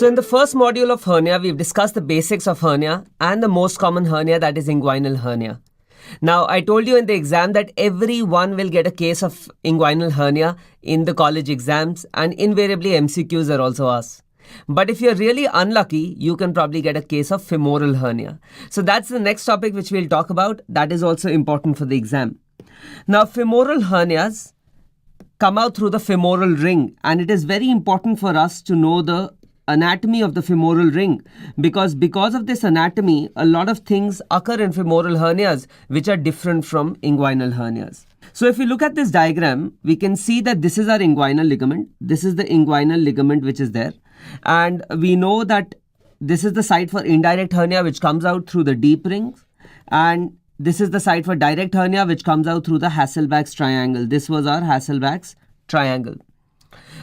So in the first module of hernia, we've discussed the basics of hernia and the most common hernia, that is inguinal hernia. Now, I told you in the exam that everyone will get a case of inguinal hernia in the college exams, and invariably MCQs are also asked. But if you're really unlucky, you can probably get a case of femoral hernia. So that's the next topic which we'll talk about. That is also important for the exam. Now, femoral hernias come out through the femoral ring, and it is very important for us to know the anatomy of the femoral ring, because of this anatomy, a lot of things occur in femoral hernias which are different from inguinal hernias. So if we look at this diagram, we can see that this is our inguinal ligament. This is the inguinal ligament which is there. And we know that this is the site for indirect hernia which comes out through the deep rings. And this is the site for direct hernia which comes out through the Hasselbalch's triangle. This was our Hasselbalch's triangle.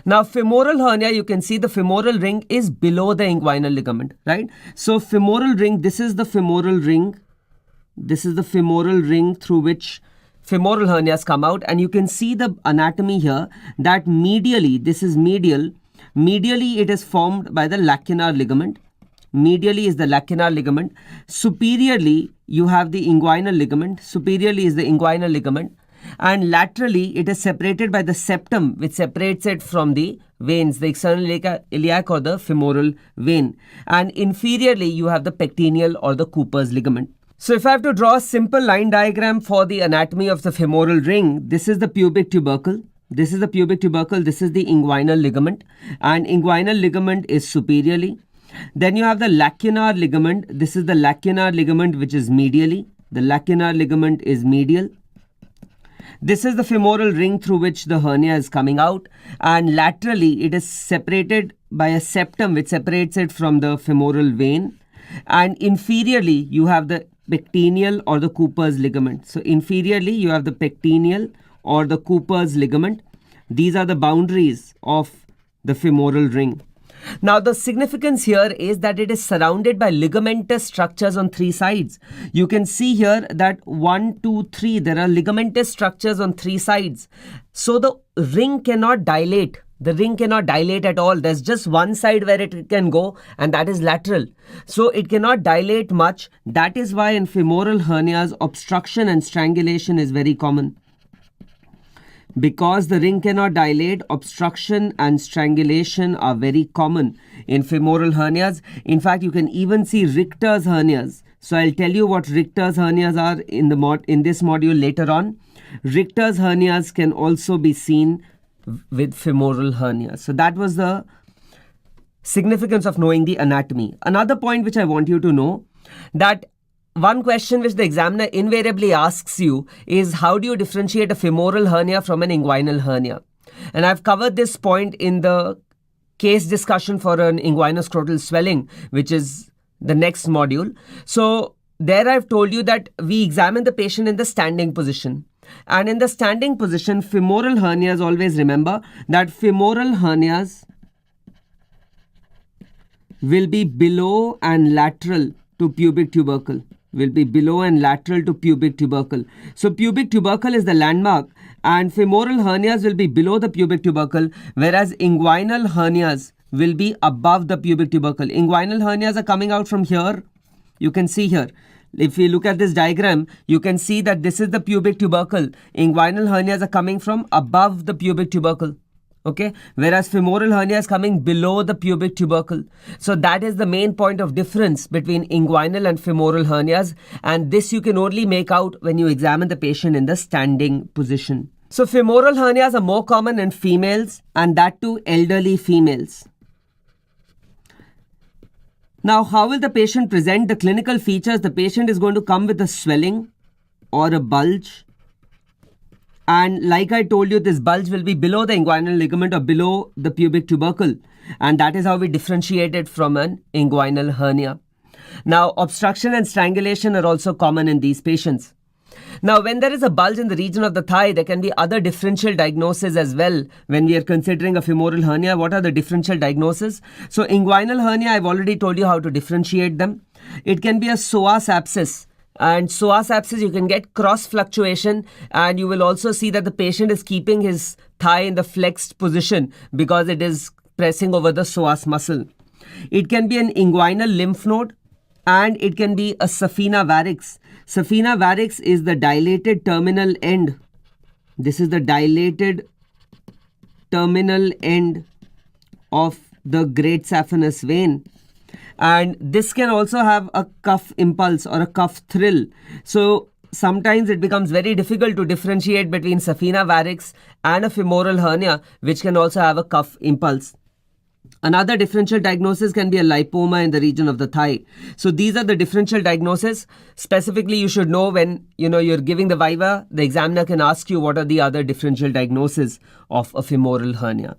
Now, femoral hernia, you can see the femoral ring is below the inguinal ligament, right? So, femoral ring, this is the femoral ring. This is the femoral ring through which femoral hernias come out. And you can see the anatomy here that medially, this is medial. Medially, it is formed by the lacunar ligament. Medially is the lacunar ligament. Superiorly, you have the inguinal ligament. Superiorly is the inguinal ligament. And laterally, it is separated by the septum, which separates it from the veins, the external iliac or the femoral vein. And inferiorly, you have the pectineal or the Cooper's ligament. So if I have to draw a simple line diagram for the anatomy of the femoral ring, this is the pubic tubercle. This is the pubic tubercle. This is the inguinal ligament. And inguinal ligament is superiorly. Then you have the lacunar ligament. This is the lacunar ligament which is medially. The lacunar ligament is medial. This is the femoral ring through which the hernia is coming out, and laterally it is separated by a septum which separates it from the femoral vein, and inferiorly you have the pectineal or the Cooper's ligament. So inferiorly you have the pectineal or the Cooper's ligament. These are the boundaries of the femoral ring. Now, the significance here is that it is surrounded by ligamentous structures on three sides. You can see here that 1, 2, 3, there are ligamentous structures on three sides. So the ring cannot dilate. The ring cannot dilate at all. There's just one side where it can go, and that is lateral. So it cannot dilate much. That is why in femoral hernias, obstruction and strangulation is very common. Because the ring cannot dilate, obstruction and strangulation are very common in femoral hernias. In fact, you can even see Richter's hernias. So I'll tell you what Richter's hernias are in this module later on. Richter's hernias can also be seen with femoral hernias. So that was the significance of knowing the anatomy. Another point which I want you to know, that one question which the examiner invariably asks you is, how do you differentiate a femoral hernia from an inguinal hernia? And I've covered this point in the case discussion for an inguinoscrotal swelling, which is the next module. So there I've told you that we examine the patient in the standing position. And in the standing position, femoral hernias, always remember that femoral hernias will be below and lateral to pubic tubercle. Will be below and lateral to pubic tubercle. So pubic tubercle is the landmark, and femoral hernias will be below the pubic tubercle, whereas inguinal hernias will be above the pubic tubercle. Inguinal hernias are coming out from here. You can see here. If you look at this diagram, you can see that this is the pubic tubercle. Inguinal hernias are coming from above the pubic tubercle. Okay, whereas femoral hernia is coming below the pubic tubercle. So that is the main point of difference between inguinal and femoral hernias, and this you can only make out when you examine the patient in the standing position. So femoral hernias are more common in females, and that too elderly females. Now, how will the patient present? The clinical features: the patient is going to come with a swelling or a bulge. And like I told you, this bulge will be below the inguinal ligament or below the pubic tubercle. And that is how we differentiate it from an inguinal hernia. Now, obstruction and strangulation are also common in these patients. Now, when there is a bulge in the region of the thigh, there can be other differential diagnoses as well. When we are considering a femoral hernia, what are the differential diagnoses? So, inguinal hernia, I've already told you how to differentiate them. It can be a psoas abscess. And psoas abscess, you can get cross fluctuation, and you will also see that the patient is keeping his thigh in the flexed position because it is pressing over the psoas muscle. It can be an inguinal lymph node, and it can be a saphena varix. Saphena varix is the dilated terminal end. This is the dilated terminal end of the great saphenous vein. And this can also have a cuff impulse or a cuff thrill. So sometimes it becomes very difficult to differentiate between saphena varix and a femoral hernia, which can also have a cuff impulse. Another differential diagnosis can be a lipoma in the region of the thigh. So these are the differential diagnoses. Specifically, you should know when you're giving the viva, the examiner can ask you what are the other differential diagnoses of a femoral hernia.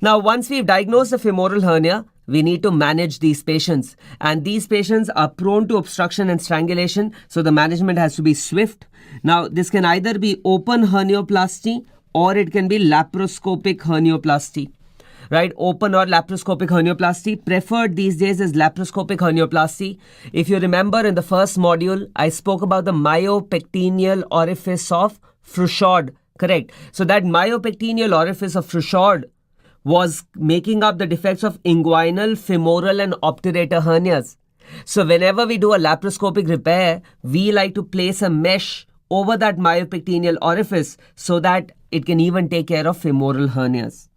Now, once we've diagnosed a femoral hernia, we need to manage these patients. And these patients are prone to obstruction and strangulation, so the management has to be swift. Now, this can either be open hernioplasty or it can be laparoscopic hernioplasty. Right, open or laparoscopic hernioplasty. Preferred these days is laparoscopic hernioplasty. If you remember in the first module, I spoke about the myopectineal orifice of Frouchard. Correct. So that myopectineal orifice of Frouchard was making up the defects of inguinal, femoral and obturator hernias. So whenever we do a laparoscopic repair, we like to place a mesh over that myopectineal orifice so that it can even take care of femoral hernias.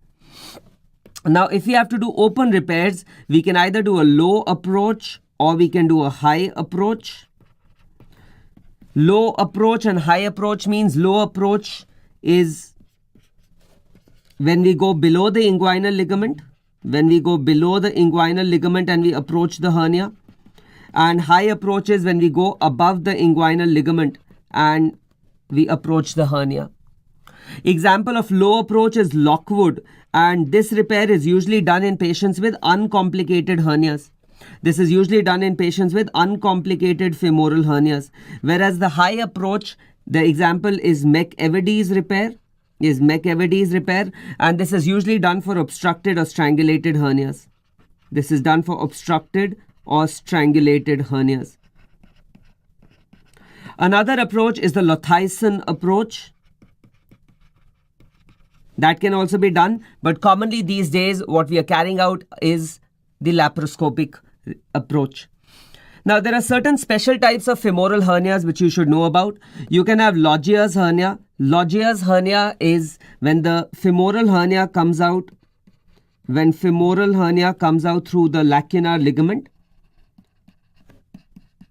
Now, if we have to do open repairs, we can either do a low approach or we can do a high approach. Low approach and high approach means low approach is when we go below the inguinal ligament. When we go below the inguinal ligament and we approach the hernia. And high approach is when we go above the inguinal ligament and we approach the hernia. Example of low approach is Lockwood, and this repair is usually done in patients with uncomplicated hernias. This is usually done in patients with uncomplicated femoral hernias. Whereas the high approach, the example is McEvedy's repair, and this is usually done for obstructed or strangulated hernias. This is done for obstructed or strangulated hernias. Another approach is the Lothuysen approach. That can also be done, but commonly these days what we are carrying out is the laparoscopic approach. Now, there are certain special types of femoral hernias which you should know about. You can have Logia's hernia. Logia's hernia is when the femoral hernia comes out, through the lacunar ligament.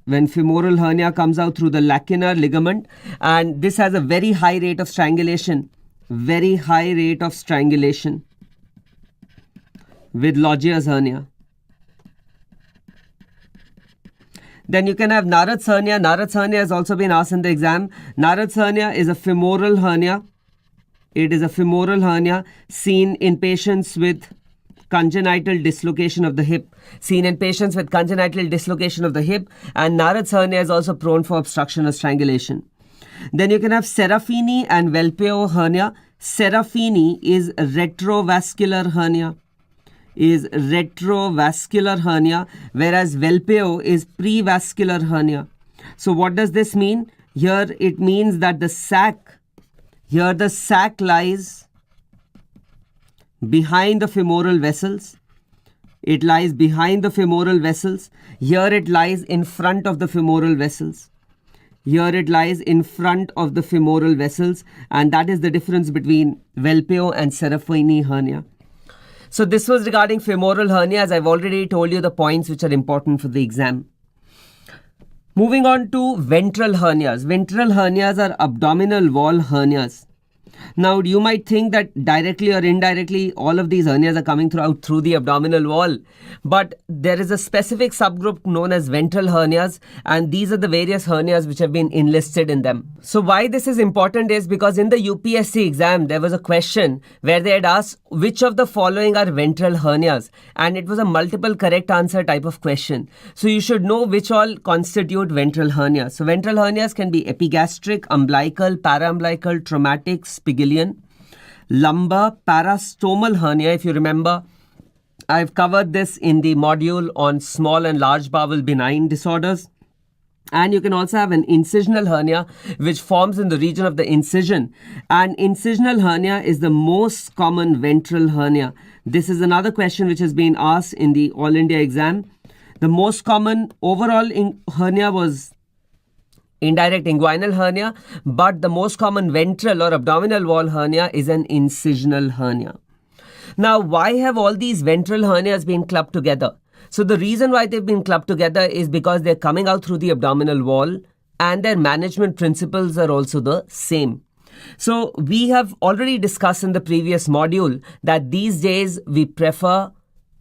When femoral hernia comes out through the lacunar ligament, and this has a very high rate of strangulation. Very high rate of strangulation with Logia's hernia. Then you can have Narad's hernia. Narad's hernia has also been asked in the exam. Narad's hernia is a femoral hernia. It is a femoral hernia seen in patients with congenital dislocation of the hip. And Narad's hernia is also prone for obstruction or strangulation. Then you can have Serafini and Velpeo hernia. Serafini is retrovascular hernia, whereas Velpeo is prevascular hernia. So what does this mean? Here it means that the sac lies behind the femoral vessels. It lies behind the femoral vessels. Here it lies in front of the femoral vessels. And that is the difference between Velpeo and Serafini hernia. So this was regarding femoral hernia, as I've already told you the points which are important for the exam. Moving on to ventral hernias. Ventral hernias are abdominal wall hernias. Now, you might think that directly or indirectly, all of these hernias are coming through the abdominal wall. But there is a specific subgroup known as ventral hernias, and these are the various hernias which have been enlisted in them. So why this is important is because in the UPSC exam, there was a question where they had asked which of the following are ventral hernias, and it was a multiple correct answer type of question. So you should know which all constitute ventral hernias. So ventral hernias can be epigastric, umbilical, paraumbilical, traumatic, Spigelian, lumbar, parastomal hernia. If you remember, I've covered this in the module on small and large bowel benign disorders. And you can also have an incisional hernia, which forms in the region of the incision. And incisional hernia is the most common ventral hernia. This is another question which has been asked in the All India exam. The most common overall hernia was indirect inguinal hernia, but the most common ventral or abdominal wall hernia is an incisional hernia. Now, why have all these ventral hernias been clubbed together? So the reason why they've been clubbed together is because they're coming out through the abdominal wall, and their management principles are also the same. So we have already discussed in the previous module that these days we prefer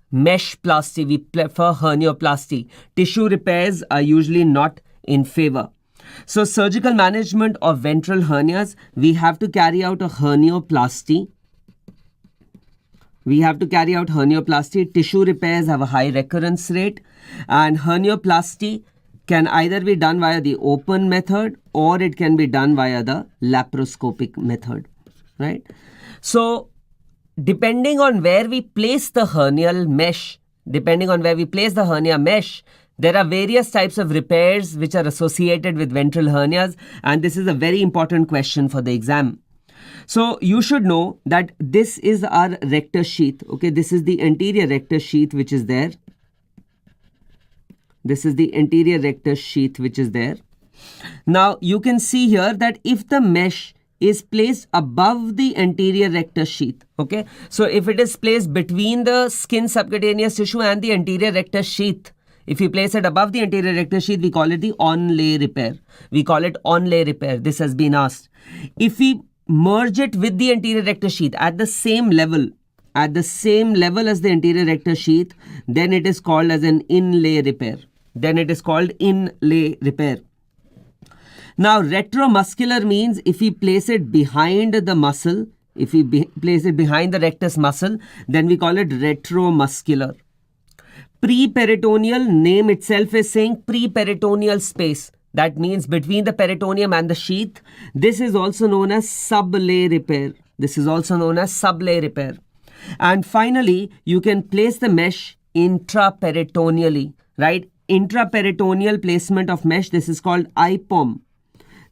mesh plasty, we prefer hernioplasty. Tissue repairs are usually not in favor. So surgical management of ventral hernias, we have to carry out a hernioplasty. We have to carry out hernioplasty. Tissue repairs have a high recurrence rate, and hernioplasty can either be done via the open method or it can be done via the laparoscopic method, right? So depending on where we place the hernial mesh, there are various types of repairs which are associated with ventral hernias, and this is a very important question for the exam. So you should know that this is our rectus sheath. Okay, this is the anterior rectus sheath which is there. This is the anterior rectus sheath which is there. Now you can see here that if the mesh is placed above the anterior rectus sheath, okay, so if it is placed between the skin subcutaneous tissue and the anterior rectus sheath, if we place it above the anterior rectus sheath, we call it the onlay repair. This has been asked. If we merge it with the anterior rectus sheath at the same level as the anterior rectus sheath, then it is called as an inlay repair. Now, retromuscular means if we place it behind the muscle, place it behind the rectus muscle, then we call it retromuscular. Preperitoneal, name itself is saying preperitoneal space. That means between the peritoneum and the sheath. This is also known as sublay repair. And finally, you can place the mesh intraperitoneally, right? Intraperitoneal placement of mesh, this is called IPOM.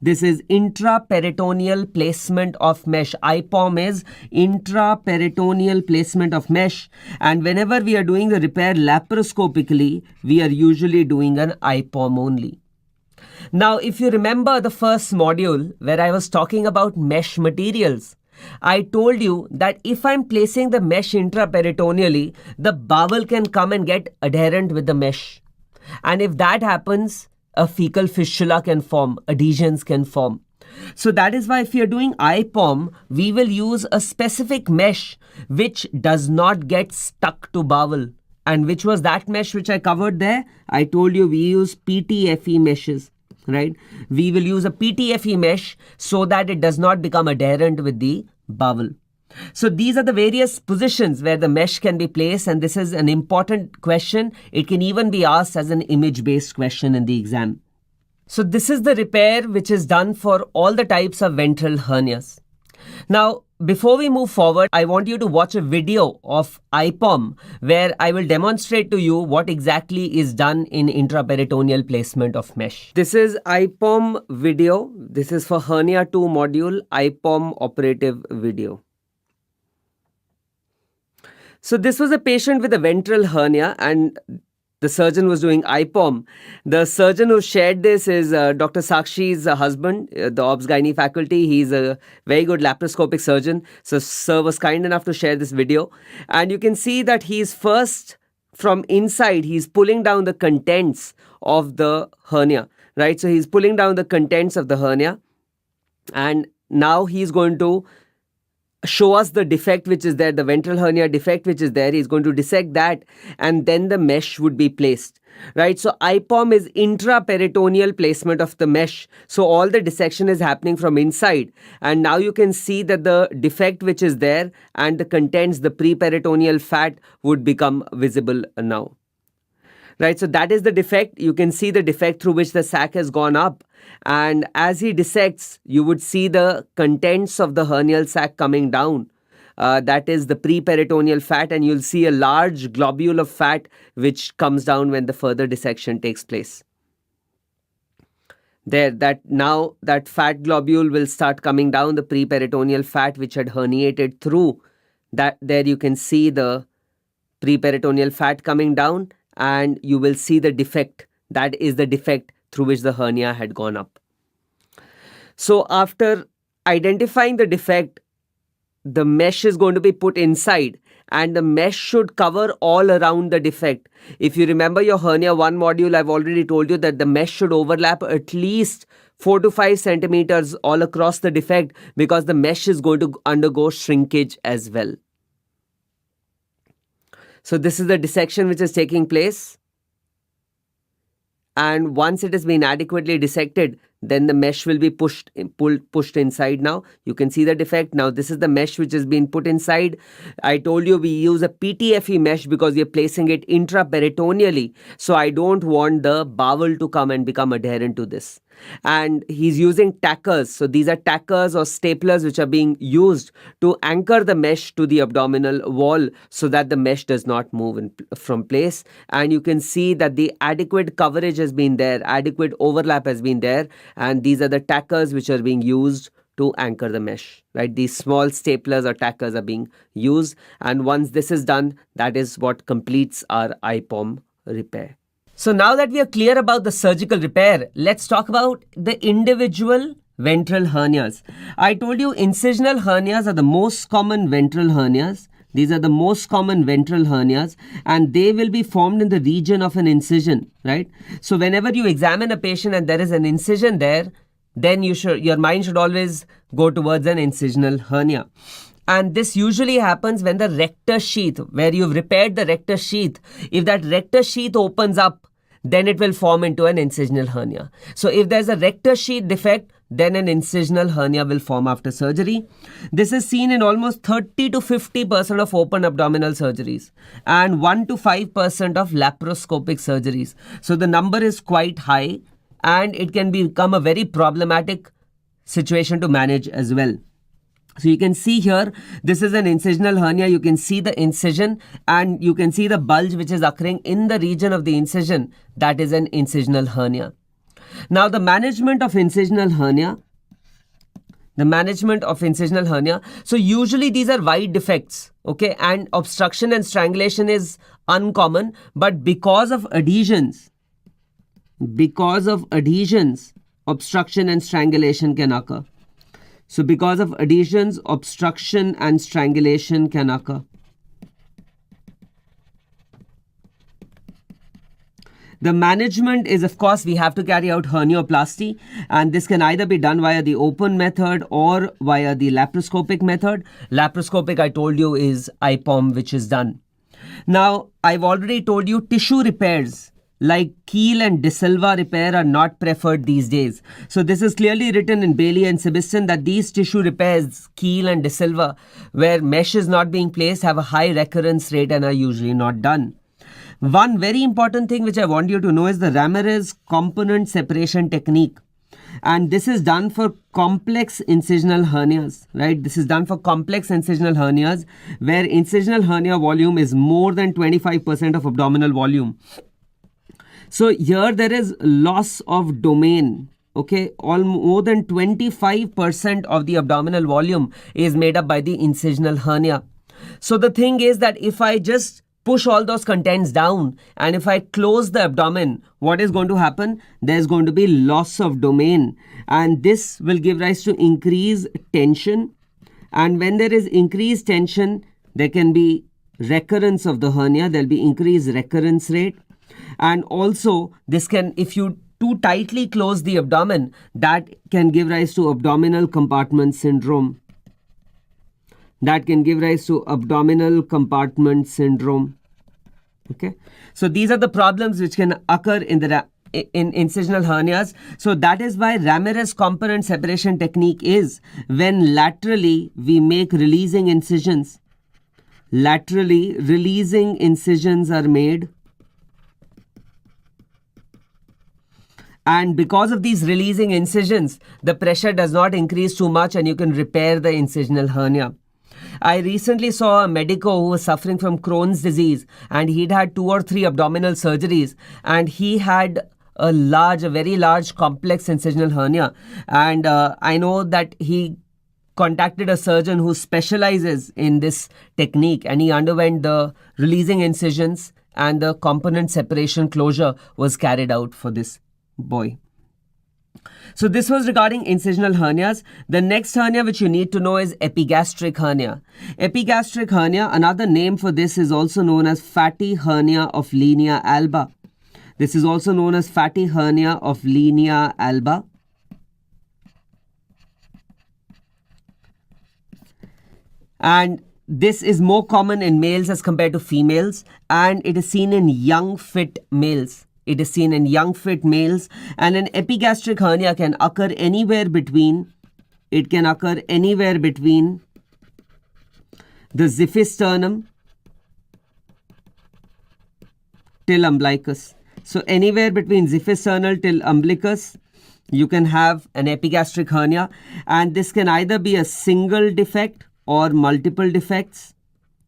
This is intraperitoneal placement of mesh. IPOM is intraperitoneal placement of mesh. And whenever we are doing the repair laparoscopically, we are usually doing an IPOM only. Now, if you remember the first module where I was talking about mesh materials, I told you that if I'm placing the mesh intraperitoneally, the bowel can come and get adherent with the mesh. And if that happens, a fecal fistula can form, adhesions can form. So that is why if you're doing IPOM, we will use a specific mesh which does not get stuck to bowel. And which was that mesh which I covered there? I told you we use PTFE meshes, right? We will use a PTFE mesh so that it does not become adherent with the bowel. So these are the various positions where the mesh can be placed, and this is an important question. It can even be asked as an image-based question in the exam. So this is the repair which is done for all the types of ventral hernias. Now, before we move forward, I want you to watch a video of IPOM where I will demonstrate to you what exactly is done in intraperitoneal placement of mesh. This is IPOM video. This is for Hernia 2 module, IPOM operative video. So this was a patient with a ventral hernia and the surgeon was doing IPOM. The surgeon who shared this is Dr. Sakshi's husband, the Obs-Gynae faculty. He's a very good laparoscopic surgeon. So sir was kind enough to share this video. And you can see that he's first from inside, he's pulling down the contents of the hernia, right? So he's pulling down the contents of the hernia. And now he's going to show us the defect which is there, the ventral hernia defect which is there. He's going to dissect that and then the mesh would be placed, right? So IPOM is intraperitoneal placement of the mesh. So all the dissection is happening from inside, and now you can see that the defect which is there and the contents, the preperitoneal fat would become visible now. Right, so that is the defect. You can see the defect through which the sac has gone up. And as he dissects, you would see the contents of the hernial sac coming down. That is the preperitoneal fat, and you'll see a large globule of fat which comes down when the further dissection takes place. there, that now that fat globule will start coming down, the preperitoneal fat which had herniated through, that there you can see the preperitoneal fat coming down, and you will see the defect. That is the defect through which the hernia had gone up. So after identifying the defect, the mesh is going to be put inside, and the mesh should cover all around the defect. If you remember your hernia 1 module, I've already told you that the mesh should overlap at least 4 to 5 centimeters all across the defect, because the mesh is going to undergo shrinkage as well. So this is the dissection which is taking place. And once it has been adequately dissected, then the mesh will be pushed inside. Now you can see the defect. Now this is the mesh which has been put inside. I told you we use a PTFE mesh because we are placing it intraperitoneally. So I don't want the bowel to come and become adherent to this. And he's using tackers. So these are tackers or staplers which are being used to anchor the mesh to the abdominal wall so that the mesh does not move from place. And you can see that the adequate coverage has been there, adequate overlap has been there. And these are the tackers which are being used to anchor the mesh, right? These small staplers or tackers are being used. And once this is done, that is what completes our IPOM repair. So now that we are clear about the surgical repair, let's talk about the individual ventral hernias. I told you incisional hernias are the most common ventral hernias. These are the most common ventral hernias, and they will be formed in the region of an incision, right? So whenever you examine a patient and there is an incision there, then your mind should always go towards an incisional hernia. And this usually happens when the rectus sheath, where you've repaired the rectus sheath, if that rectus sheath opens up, then it will form into an incisional hernia. So if there's a rectus sheath defect, then an incisional hernia will form after surgery. This is seen in almost 30 to 50% of open abdominal surgeries and 1 to 5% of laparoscopic surgeries. So the number is quite high, and it can become a very problematic situation to manage as well. So you can see here, this is an incisional hernia. You can see the incision and you can see the bulge which is occurring in the region of the incision. That is an incisional hernia. Now the management of incisional hernia. So usually these are wide defects, okay, and obstruction and strangulation is uncommon, but because of adhesions, obstruction and strangulation can occur. So because of adhesions, obstruction and strangulation can occur. The management is, of course, we have to carry out hernioplasty, and this can either be done via the open method or via the laparoscopic method. Laparoscopic, I told you, is IPOM, which is done. Now, I've already told you tissue repairs like Keel and De Silva repair are not preferred these days. So this is clearly written in Bailey and Sebastian that these tissue repairs, Keel and De Silva, where mesh is not being placed, have a high recurrence rate and are usually not done. One very important thing which I want you to know is the Ramirez component separation technique. And this is done for complex incisional hernias, right? This is done for complex incisional hernias where incisional hernia volume is more than 25% of abdominal volume. So here there is loss of domain, okay? More than 25% of the abdominal volume is made up by the incisional hernia. So the thing is that if I just push all those contents down and if I close the abdomen, what is going to happen? There's going to be loss of domain, and this will give rise to increased tension. And when there is increased tension, there can be recurrence of the hernia. There'll be increased recurrence rate. And also this can, if you too tightly close the abdomen, that can give rise to abdominal compartment syndrome. Okay. So these are the problems which can occur in incisional hernias. So that is why Ramirez component separation technique is when laterally we make releasing incisions. Laterally releasing incisions are made. And because of these releasing incisions, the pressure does not increase too much and you can repair the incisional hernia. I recently saw a medico who was suffering from Crohn's disease and he'd had 2 or 3 abdominal surgeries and he had a very large complex incisional hernia, and I know that he contacted a surgeon who specializes in this technique, and he underwent the releasing incisions, and the component separation closure was carried out for this boy. So this was regarding incisional hernias. The next hernia which you need to know is epigastric hernia. Epigastric hernia, another name for this, is also known as fatty hernia of linea alba. This is also known as fatty hernia of linea alba. And this is more common in males as compared to females, and it is seen in young fit males. It is seen in young fit males, and an epigastric hernia can occur anywhere between the xiphisternum till umbilicus. So anywhere between xiphisternal till umbilicus, you can have an epigastric hernia, and this can either be a single defect or multiple defects.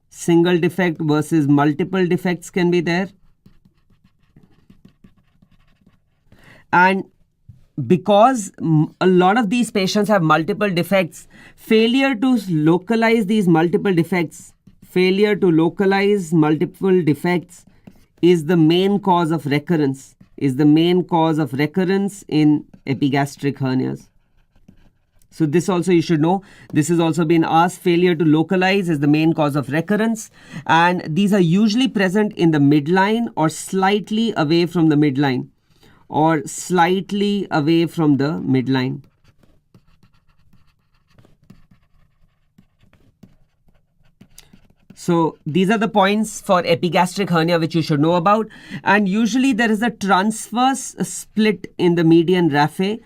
Single defect versus multiple defects can be there. And because a lot of these patients have multiple defects, failure to localize multiple defects is the main cause of recurrence, in epigastric hernias. So this also you should know. This has also been asked. Failure to localize is the main cause of recurrence, and these are usually present in the midline or slightly away from the midline. So these are the points for epigastric hernia which you should know about. And usually there is a transverse split in the median raphe.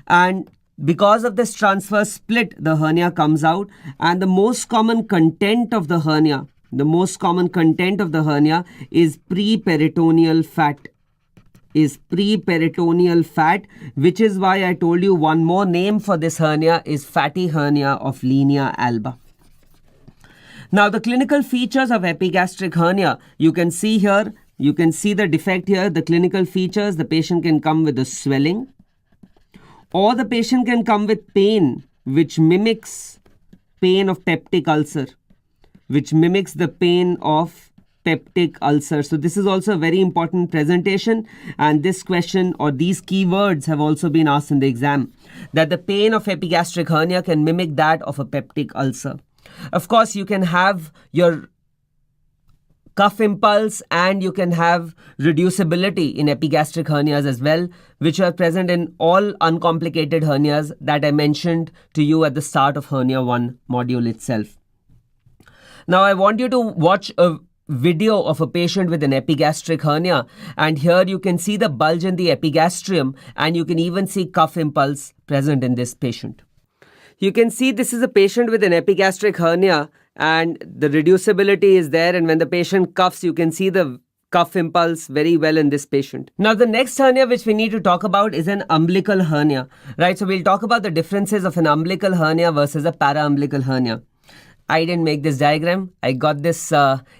And because of this transverse split, the hernia comes out, and the most common content of the hernia is preperitoneal fat, which is why I told you one more name for this hernia is fatty hernia of linea alba. Now the clinical features of epigastric hernia, you can see here, you can see the defect here. The clinical features: the patient can come with a swelling, or the patient can come with pain which mimics pain of peptic ulcer, So this is also a very important presentation, and this question or these keywords have also been asked in the exam, that the pain of epigastric hernia can mimic that of a peptic ulcer. Of course, you can have your cuff impulse and you can have reducibility in epigastric hernias as well, which are present in all uncomplicated hernias that I mentioned to you at the start of Hernia 1 module itself. Now I want you to watch a video of a patient with an epigastric hernia, and here you can see the bulge in the epigastrium, and you can even see cuff impulse present in this patient. You can see this is a patient with an epigastric hernia, and the reducibility is there, and when the patient cuffs, you can see the cuff impulse very well in this patient. Now the next hernia which we need to talk about is an umbilical hernia, right? So we'll talk about the differences of an umbilical hernia versus a paraumbilical hernia. I didn't make this diagram. I got this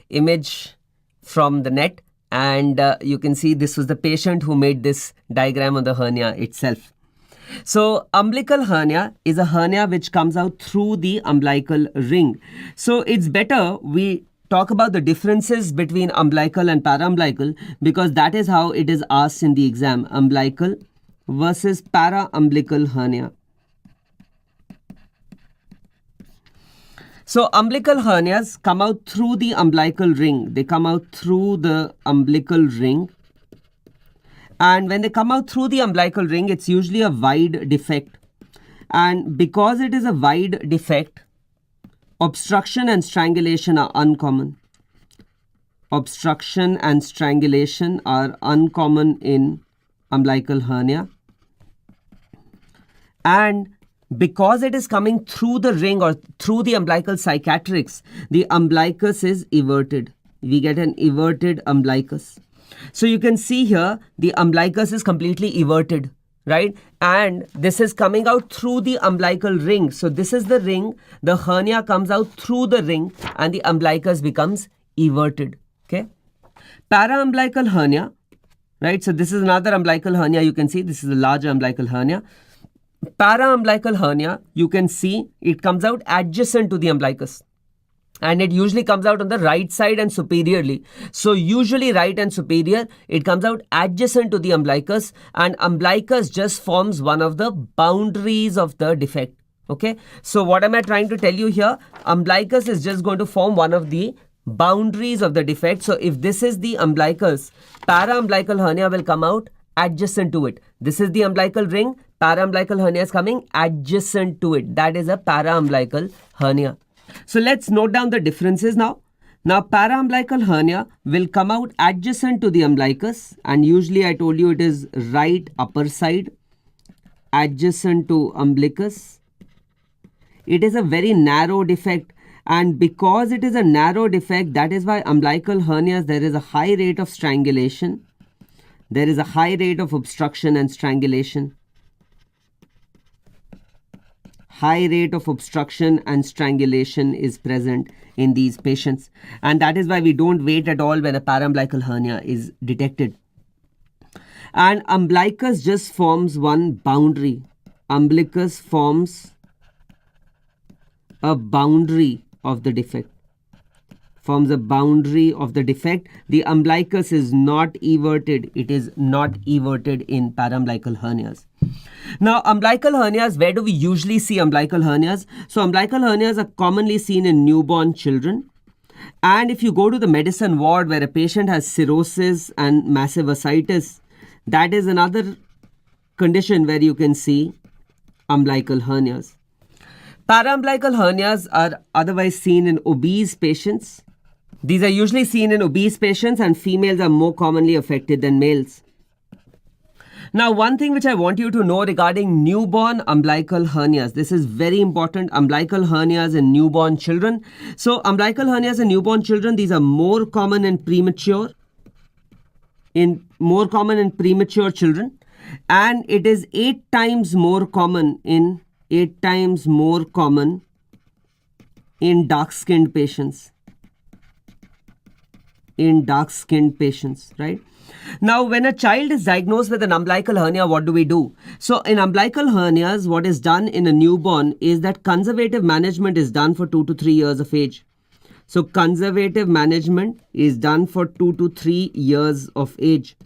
image from the net, and you can see this was the patient who made this diagram of the hernia itself. So umbilical hernia is a hernia which comes out through the umbilical ring. So it's better we talk about the differences between umbilical and paraumbilical, because that is how it is asked in the exam: umbilical versus paraumbilical hernia. So umbilical hernias come out through the umbilical ring. They come out through the umbilical ring. And when they come out through the umbilical ring, it's usually a wide defect. And because it is a wide defect, obstruction and strangulation are uncommon. Obstruction and strangulation are uncommon in umbilical hernia. And because it is coming through the ring or through the umbilical cicatrix, the umbilicus is everted. We get an everted umbilicus. So you can see here the umbilicus is completely everted, right? And this is coming out through the umbilical ring. So this is the ring, the hernia comes out through the ring, and the umbilicus becomes everted. Paraumbilical hernia, right? So this is another umbilical hernia. You can see this is a large umbilical hernia. Paraumbilical hernia, you can see it comes out adjacent to the umbilicus. And it usually comes out on the right side and superiorly. So usually right and superior, it comes out adjacent to the umbilicus, and umbilicus just forms one of the boundaries of the defect. Okay. So what am I trying to tell you here? Umbilicus is just going to form one of the boundaries of the defect. So if this is the umbilicus, paraumbilical hernia will come out adjacent to it. This is the umbilical ring. Paraumbilical hernia is coming adjacent to it. That is a paraumbilical hernia. So let's note down the differences now. Now paraumbilical hernia will come out adjacent to the umbilicus, and usually I told you it is right upper side adjacent to umbilicus. It is a very narrow defect, and because it is a narrow defect, that is why umbilical hernias, there is a high rate of strangulation. There is a high rate of obstruction and strangulation. High rate of obstruction and strangulation is present in these patients, and that is why we don't wait at all when a paraumbilical hernia is detected. And umbilicus just forms one boundary. Umbilicus forms a boundary of the defect. Forms a boundary of the defect. The umbilicus is not everted. It is not everted in paraumbilical hernias. Now, umbilical hernias, where do we usually see umbilical hernias? So, umbilical hernias are commonly seen in newborn children. And if you go to the medicine ward where a patient has cirrhosis and massive ascites, that is another condition where you can see umbilical hernias. Paraumbilical hernias are otherwise seen in obese patients. These are usually seen in obese patients, and females are more commonly affected than males. Now, one thing which I want you to know regarding newborn umbilical hernias. This is very important. Umbilical hernias in newborn children. So, umbilical hernias in newborn children, these are more common in premature children, and it is 8 times more common in dark-skinned patients. Right? Now, when a child is diagnosed with an umbilical hernia, what do we do? So, in umbilical hernias, what is done in a newborn is that conservative management is done for 2 to 3 years of age. So, conservative management is done for 2 to 3 years of age.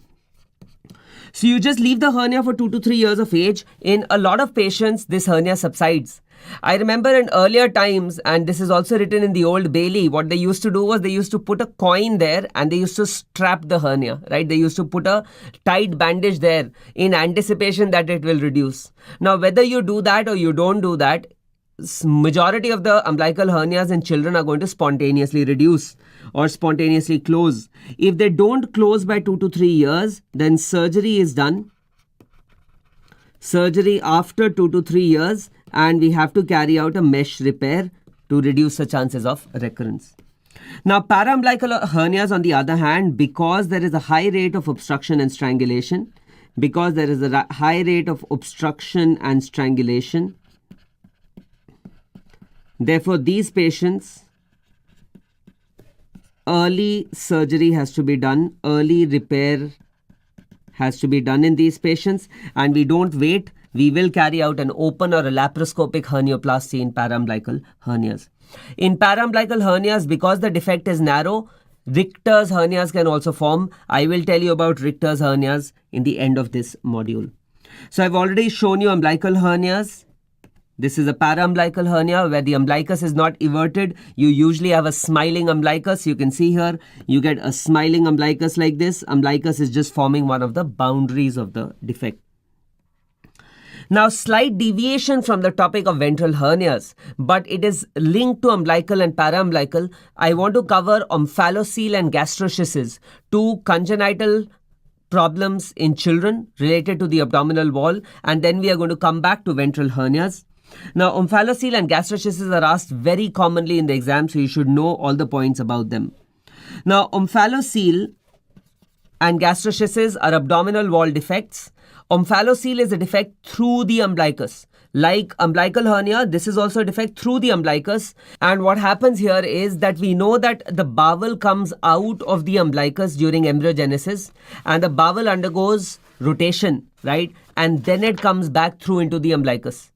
So, you just leave the hernia for 2 to 3 years of age. In a lot of patients, this hernia subsides. I remember in earlier times, and this is also written in the Old Bailey, what they used to do was they used to put a coin there and they used to strap the hernia, right? They used to put a tight bandage there in anticipation that it will reduce. Now, whether you do that or you don't do that, majority of the umbilical hernias in children are going to spontaneously reduce or spontaneously close. If they don't close by 2 to 3 years, then surgery is done. Surgery after 2 to 3 years, and we have to carry out a mesh repair to reduce the chances of recurrence. Now, paraumbilical hernias, on the other hand, because there is a high rate of obstruction and strangulation, therefore, these patients, early surgery has to be done, early repair has to be done in these patients, and we don't wait. We will carry out an open or a laparoscopic hernioplasty in paraumbilical hernias. In paraumbilical hernias, because the defect is narrow, Richter's hernias can also form. I will tell you about Richter's hernias in the end of this module. So I've already shown you umbilical hernias. This is a paraumbilical hernia where the umbilicus is not everted. You usually have a smiling umbilicus. You can see here, you get a smiling umbilicus like this. Umbilicus is just forming one of the boundaries of the defect. Now, slight deviation from the topic of ventral hernias, but it is linked to umbilical and paraumbilical. I want to cover omphalocele and gastroschisis, two congenital problems in children related to the abdominal wall, and then we are going to come back to ventral hernias. Now, omphalocele and gastroschisis are asked very commonly in the exam, so you should know all the points about them. Now, omphalocele and gastroschisis are abdominal wall defects. Omphalocele is a defect through the umbilicus. Like umbilical hernia, this is also a defect through the umbilicus. And what happens here is that we know that the bowel comes out of the umbilicus during embryogenesis, and the bowel undergoes rotation, right? And then it comes back through into the umbilicus.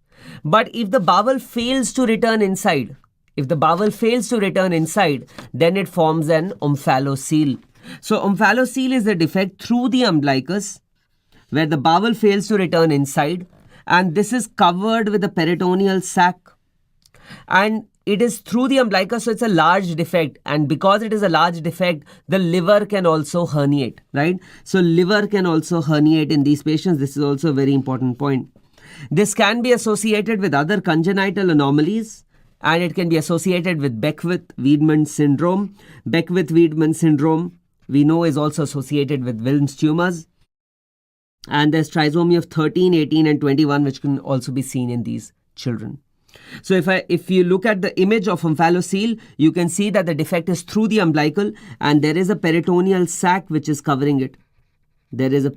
But if the bowel fails to return inside, then it forms an omphalocele. So omphalocele is a defect through the umbilicus where the bowel fails to return inside, and this is covered with a peritoneal sac. And it is through the umbilicus, so it's a large defect. And because it is a large defect, the liver can also herniate, right? So liver can also herniate in these patients. This is also a very important point. This can be associated with other congenital anomalies, and it can be associated with Beckwith-Wiedemann syndrome. Beckwith-Wiedemann syndrome, we know, is also associated with Wilms tumors. And there's trisomy of 13, 18 and 21, which can also be seen in these children. So if you look at the image of omphalocele, you can see that the defect is through the umbilical and there is a peritoneal sac which is covering it. There is a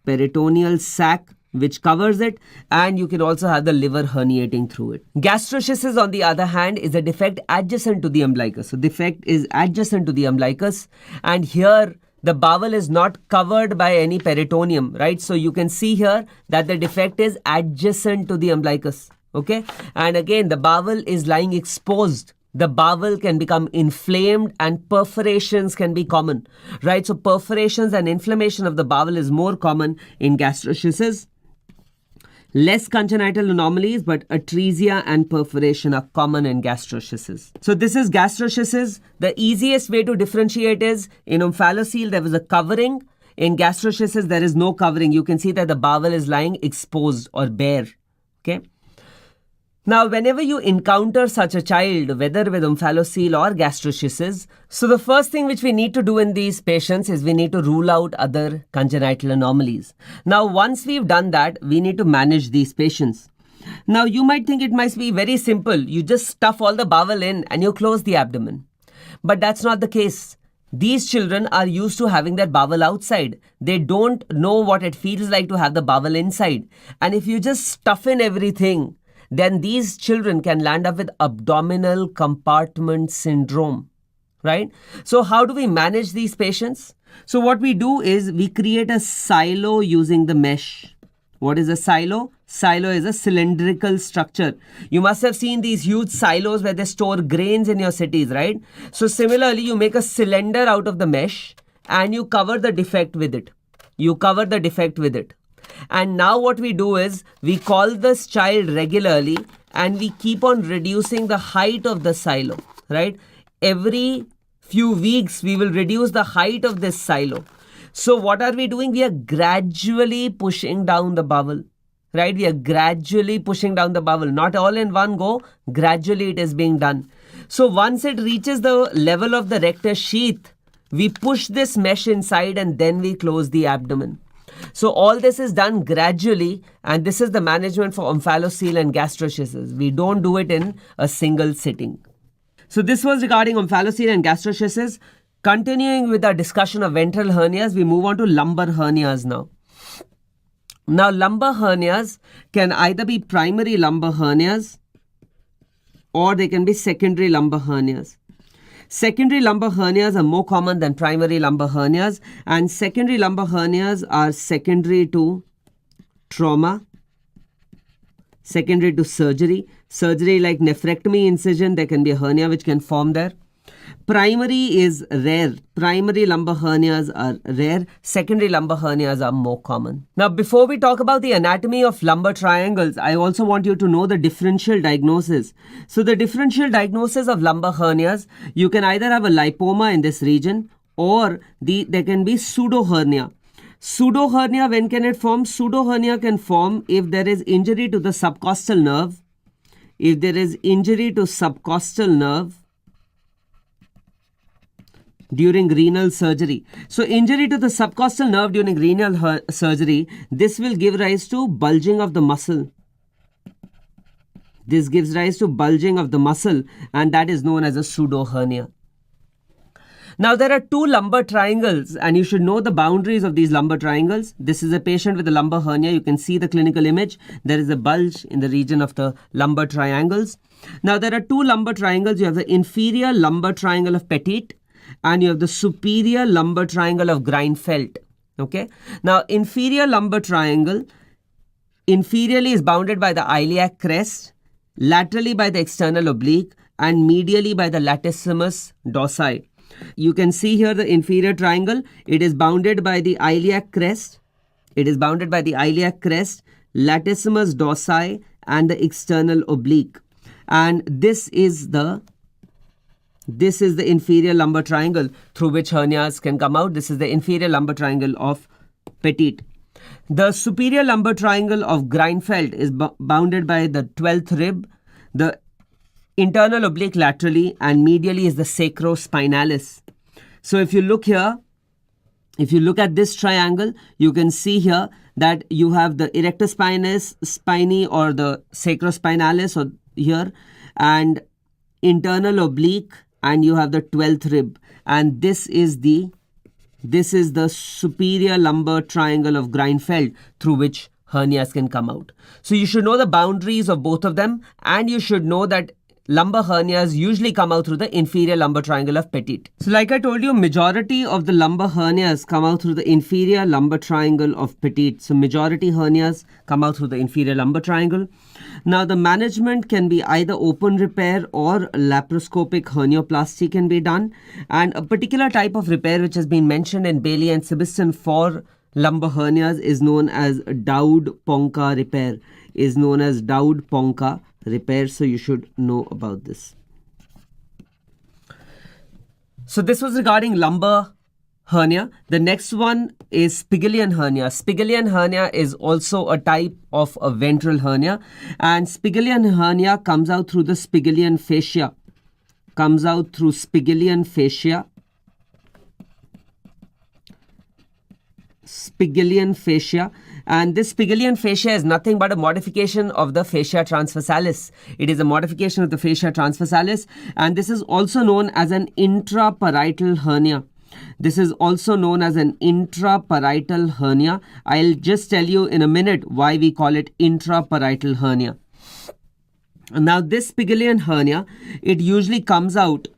peritoneal sac which covers it, and you can also have the liver herniating through it. Gastroschisis, on the other hand, is a defect adjacent to the umbilicus. So defect is adjacent to the umbilicus, and here the bowel is not covered by any peritoneum, right? So you can see here that the defect is adjacent to the umbilicus, okay? And again, the bowel is lying exposed. The bowel can become inflamed and perforations can be common, right? So perforations and inflammation of the bowel is more common in gastroschisis. Less congenital anomalies, but atresia and perforation are common in gastroschisis. So this is gastroschisis. The easiest way to differentiate is in omphalocele, there was a covering. In gastroschisis, there is no covering. You can see that the bowel is lying exposed or bare. Okay. Now, whenever you encounter such a child, whether with omphalocele or gastroschisis, so the first thing which we need to do in these patients is we need to rule out other congenital anomalies. Now, once we've done that, we need to manage these patients. Now, you might think it might be very simple. You just stuff all the bowel in and you close the abdomen. But that's not the case. These children are used to having their bowel outside. They don't know what it feels like to have the bowel inside. And if you just stuff in everything, then these children can land up with abdominal compartment syndrome, right? So how do we manage these patients? So what we do is we create a silo using the mesh. What is a silo? Silo is a cylindrical structure. You must have seen these huge silos where they store grains in your cities, right? So similarly, you make a cylinder out of the mesh and you cover the defect with it. And now what we do is we call this child regularly and we keep on reducing the height of the silo, right? Every few weeks, we will reduce the height of this silo. So what are we doing? We are gradually pushing down the bowel, right? We are gradually pushing down the bowel, not all in one go. Gradually it is being done. So once it reaches the level of the rectus sheath, we push this mesh inside and then we close the abdomen. So all this is done gradually, and this is the management for omphalocele and gastroschisis. We don't do it in a single sitting. So this was regarding omphalocele and gastroschisis. Continuing with our discussion of ventral hernias, we move on to lumbar hernias now. Now lumbar hernias can either be primary lumbar hernias or they can be secondary lumbar hernias. Secondary lumbar hernias are more common than primary lumbar hernias, and secondary lumbar hernias are secondary to trauma, secondary to surgery. Surgery like nephrectomy incision, there can be a hernia which can form there. Primary is rare. Primary lumbar hernias are rare. Secondary lumbar hernias are more common. Now, before we talk about the anatomy of lumbar triangles, I also want you to know the differential diagnosis. So, the differential diagnosis of lumbar hernias, you can either have a lipoma in this region or there can be pseudohernia. Pseudohernia, when can it form? Pseudohernia can form if there is injury to the subcostal nerve. If there is injury to subcostal nerve during renal surgery. So injury to the subcostal nerve during renal surgery, this will give rise to bulging of the muscle. This gives rise to bulging of the muscle, and that is known as a pseudohernia. Now there are two lumbar triangles and you should know the boundaries of these lumbar triangles. This is a patient with a lumbar hernia. You can see the clinical image. There is a bulge in the region of the lumbar triangles. Now there are two lumbar triangles. You have the inferior lumbar triangle of Petit and you have the superior lumbar triangle of Greinfeld. Okay. Now inferior lumbar triangle inferiorly is bounded by the iliac crest, laterally by the external oblique and medially by the latissimus dorsi. You can see here the inferior triangle. It is bounded by the iliac crest. It is bounded by the iliac crest, latissimus dorsi and the external oblique. And this is the inferior lumbar triangle through which hernias can come out. This is the inferior lumbar triangle of Petit. The superior lumbar triangle of Greinfeld is bounded by the 12th rib, the internal oblique laterally, and medially is the sacrospinalis. So if you look here, if you look at this triangle, you can see here that you have the erector spinae or the sacrospinalis or here, and internal oblique, and you have the 12th rib, and this is the superior lumbar triangle of Greinfeld through which hernias can come out. So you should know the boundaries of both of them, and you should know that lumbar hernias usually come out through the inferior lumbar triangle of Petit. So like I told you, majority of the lumbar hernias come out through the inferior lumbar triangle of Petit. So majority hernias come out through the inferior lumbar triangle. Now the management can be either open repair or laparoscopic hernioplasty can be done. And a particular type of repair which has been mentioned in Bailey and Sibiston for lumbar hernias is known as Dowd-Ponka repair. So you should know about this. So this was regarding lumbar hernia. The next one is Spigelian hernia. Spigelian hernia is also a type of a ventral hernia, and Spigelian hernia comes out through the Spigelian fascia. Spigelian fascia, and this Spigelian fascia is nothing but a modification of the fascia transversalis. It is a modification of the fascia transversalis, and this is also known as an intraparietal hernia. I'll just tell you in a minute why we call it intraparietal hernia. Now this Spigelian hernia, it usually comes out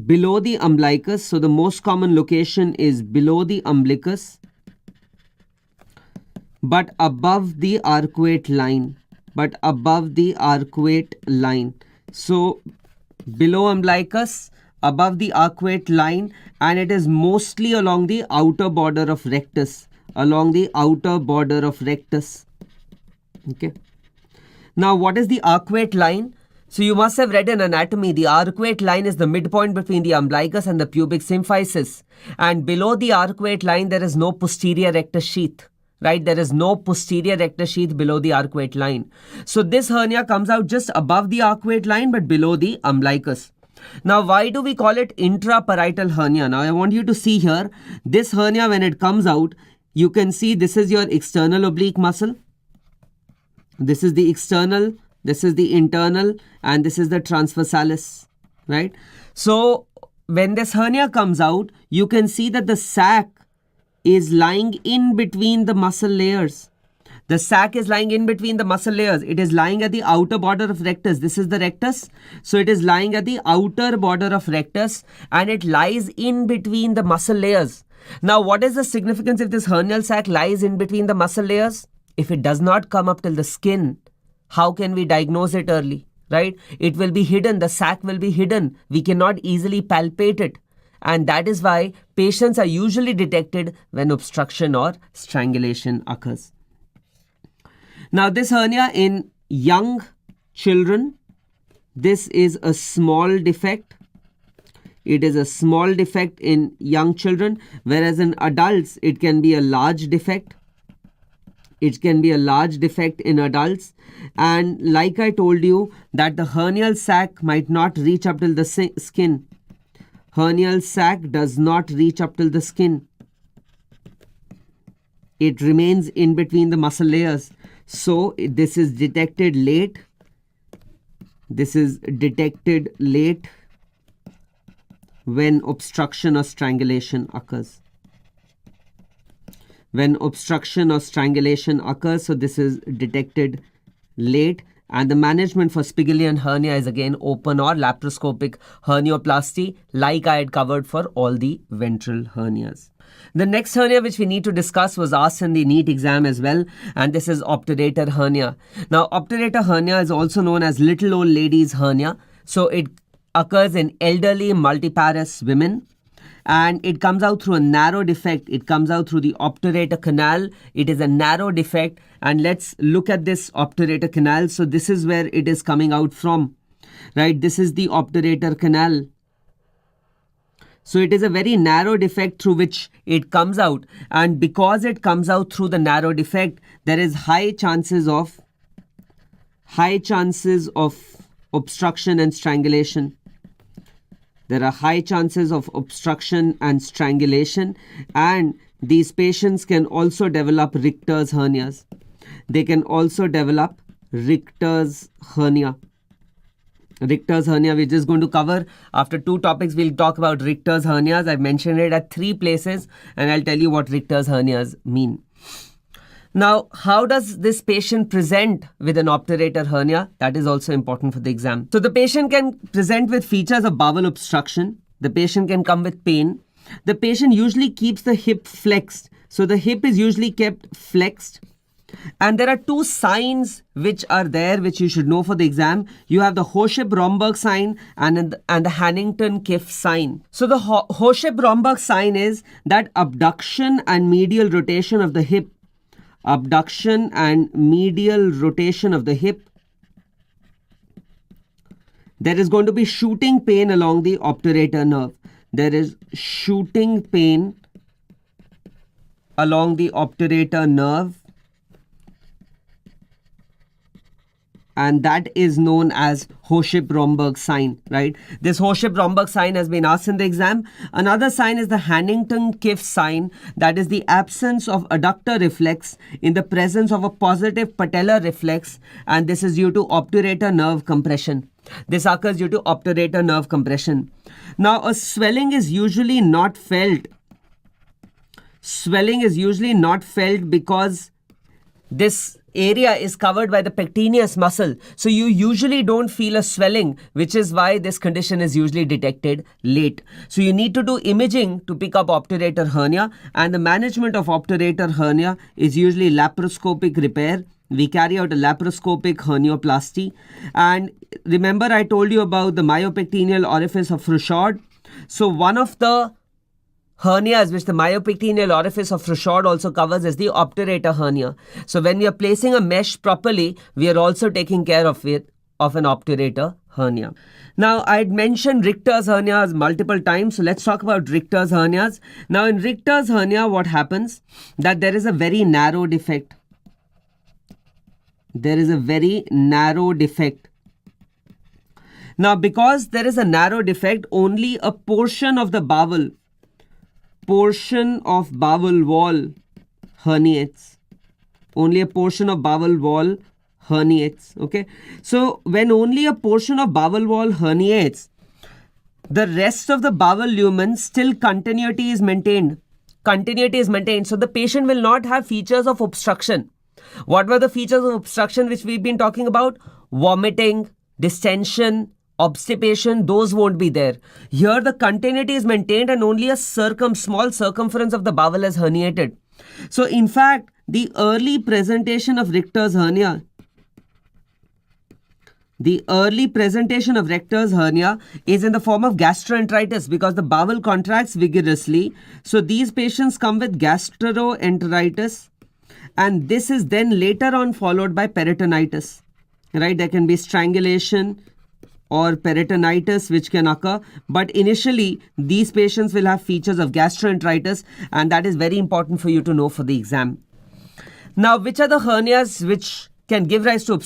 below the umbilicus. So the most common location is below the umbilicus, but above the arcuate line. So below umbilicus, above the arcuate line, and it is mostly along the outer border of rectus. Okay. Now what is the arcuate line? So you must have read in anatomy, the arcuate line is the midpoint between the umbilicus and the pubic symphysis. And below the arcuate line, there is no posterior rectus sheath. Right? There is no posterior rectus sheath below the arcuate line. So this hernia comes out just above the arcuate line but below the umbilicus. Now why do we call it intraparietal hernia? Now I want you to see here, this hernia when it comes out, you can see this is your external oblique muscle. This is the external, this is the internal, and this is the transversalis, right? So when this hernia comes out, you can see that the sac is lying in between the muscle layers. The sac is lying in between the muscle layers. It is lying at the outer border of rectus. This is the rectus. So it is lying at the outer border of rectus and it lies in between the muscle layers. Now what is the significance if this hernial sac lies in between the muscle layers? If it does not come up till the skin, how can we diagnose it early, right? It will be hidden. The sac will be hidden. We cannot easily palpate it. And that is why patients are usually detected when obstruction or strangulation occurs. Now this hernia in young children, this is a small defect. It is a small defect in young children, whereas in adults, it can be a large defect. It can be a large defect in adults. And like I told you that the hernial sac might not reach up till the skin. Hernial sac does not reach up till the skin. It remains in between the muscle layers. So this is detected late. when obstruction or strangulation occurs. When obstruction or strangulation occurs, so this is detected late. And the management for Spigelian hernia is again open or laparoscopic hernioplasty, like I had covered for all the ventral hernias. The next hernia which we need to discuss was asked in the NEET exam as well, and this is obturator hernia. Now, obturator hernia is also known as little old lady's hernia. So it occurs in elderly multiparous women, and it comes out through a narrow defect. It comes out through the obturator canal. It is a narrow defect, and let's look at this obturator canal. So this is where it is coming out from, right? This is the obturator canal. So it is a very narrow defect through which it comes out, and because it comes out through the narrow defect, there is high chances of obstruction and strangulation. There are high chances of obstruction and strangulation, and these patients can also develop Richter's hernias. They can also develop Richter's hernia. Richter's hernia we're just going to cover. After 2 topics, we'll talk about Richter's hernias. I've mentioned it at 3 places, and I'll tell you what Richter's hernias mean. Now, how does this patient present with an obturator hernia? That is also important for the exam. So the patient can present with features of bowel obstruction. The patient can come with pain. The patient usually keeps the hip flexed. So the hip is usually kept flexed. And there are 2 signs which are there which you should know for the exam. You have the Hoscheb-Romberg sign and the Hannington-Kiff sign. So the Hoscheb-Romberg sign is that abduction and medial rotation of the hip. Abduction and medial rotation of the hip. There is going to be shooting pain along the obturator nerve. There is shooting pain along the obturator nerve, and that is known as Hoscheb-Romberg sign, right? This Hoscheb-Romberg sign has been asked in the exam. Another sign is the Hannington-Kiff sign, that is the absence of adductor reflex in the presence of a positive patellar reflex, and this is due to obturator nerve compression. This occurs due to obturator nerve compression. Now, a swelling is usually not felt. Swelling is usually not felt because this area is covered by the pectineus muscle. So you usually don't feel a swelling, which is why this condition is usually detected late. So you need to do imaging to pick up obturator hernia, and the management of obturator hernia is usually laparoscopic repair. We carry out a laparoscopic hernioplasty. And remember, I told you about the myopectineal orifice of Frouchard. So one of the hernias which the myopectineal orifice of Frouchard also covers is the obturator hernia. So when we are placing a mesh properly, we are also taking care of an obturator hernia. Now, I had mentioned Richter's hernias multiple times, so let's talk about Richter's hernias. Now, in Richter's hernia, what happens? That there is a very narrow defect. There is a very narrow defect. Now, because there is a narrow defect, only a portion of the bowel wall herniates. Only a portion of bowel wall herniates. Okay. So when only a portion of bowel wall herniates, the rest of the bowel lumen still continuity is maintained. Continuity is maintained. So the patient will not have features of obstruction. What were the features of obstruction which we've been talking about? Vomiting, distension, obstipation, those won't be there. Here the continuity is maintained and only a small circumference of the bowel is herniated. So in fact, the early presentation of Richter's hernia is in the form of gastroenteritis because the bowel contracts vigorously. So these patients come with gastroenteritis, and this is then later on followed by peritonitis, right? There can be strangulation or peritonitis which can occur, but initially these patients will have features of gastroenteritis, and that is very important for you to know for the exam. Now, which are the hernias which can give rise to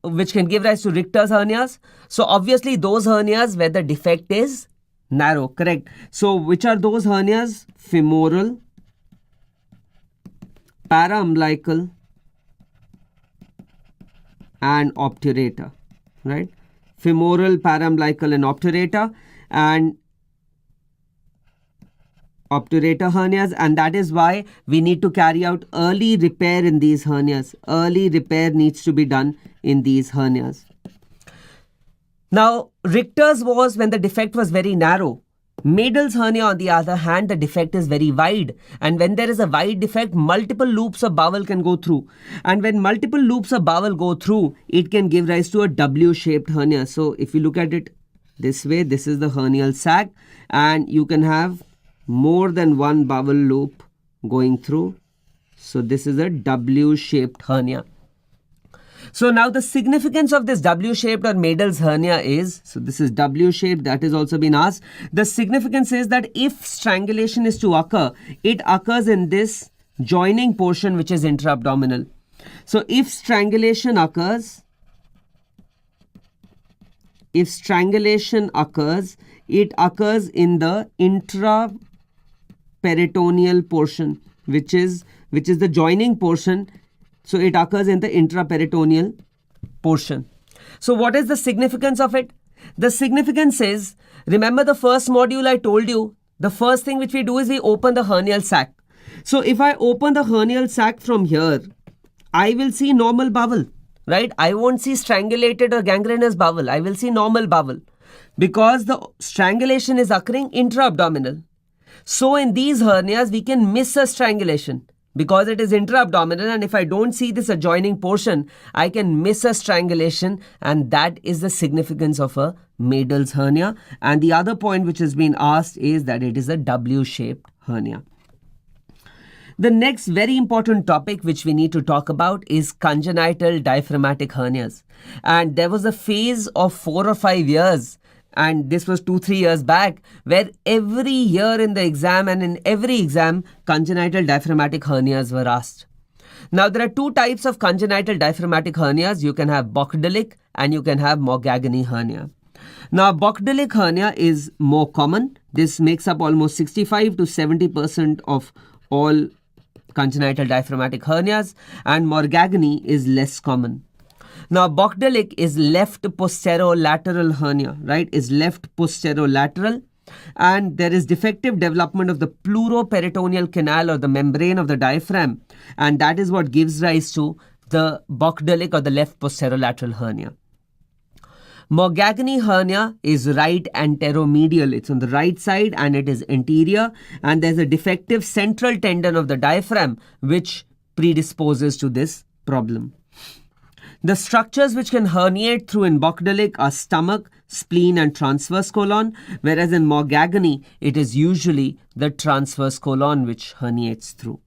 Richter's hernias? So obviously those hernias where the defect is narrow, correct? So which are those hernias? Femoral, paraumbilical, and obturator, right? Femoral, paraumbilical, and obturator. And obturator hernias, and that is why we need to carry out early repair in these hernias. Early repair needs to be done in these hernias. Now, Richter's was when the defect was very narrow. Madel's hernia, on the other hand, the defect is very wide. And when there is a wide defect, multiple loops of bowel can go through. And when multiple loops of bowel go through, it can give rise to a W-shaped hernia. So if you look at it this way, this is the hernial sac, and you can have more than one bowel loop going through. So this is a W-shaped hernia. So now the significance of this W-shaped or Madel's hernia is, so this is W-shaped, that has also been asked. The significance is that if strangulation is to occur, it occurs in this joining portion which is intra-abdominal. So if strangulation occurs, it occurs in the intraperitoneal portion, which is the joining portion. So it occurs in the intraperitoneal portion. So what is the significance of it? The significance is, remember the first module I told you, the first thing which we do is we open the hernial sac. So if I open the hernial sac from here, I will see normal bowel, right? I won't see strangulated or gangrenous bowel. I will see normal bowel because the strangulation is occurring intra-abdominal. So in these hernias, we can miss a strangulation because it is intra-abdominal, and if I don't see this adjoining portion, I can miss a strangulation, and that is the significance of a Madel's hernia. And the other point which has been asked is that it is a W-shaped hernia. The next very important topic which we need to talk about is congenital diaphragmatic hernias. And there was a phase of 4 or 5 years, and this was 2-3 years back, where every year in the exam and in every exam, congenital diaphragmatic hernias were asked. Now, there are two types of congenital diaphragmatic hernias. You can have Bochdelic and you can have Morgagni hernia. Now, Bochdelic hernia is more common. This makes up almost 65 to 70% of all congenital diaphragmatic hernias, and Morgagni is less common. Now, Bochdelic is left posterolateral hernia, right? Is left posterolateral, and there is defective development of the pleuroperitoneal canal or the membrane of the diaphragm, and that is what gives rise to the Bochdelic or the left posterolateral hernia. Morgagni hernia is right anteromedial. It's on the right side and it is anterior, and there's a defective central tendon of the diaphragm which predisposes to this problem. The structures which can herniate through in Bochdelic are stomach, spleen and transverse colon, whereas in Morgagni it is usually the transverse colon which herniates through.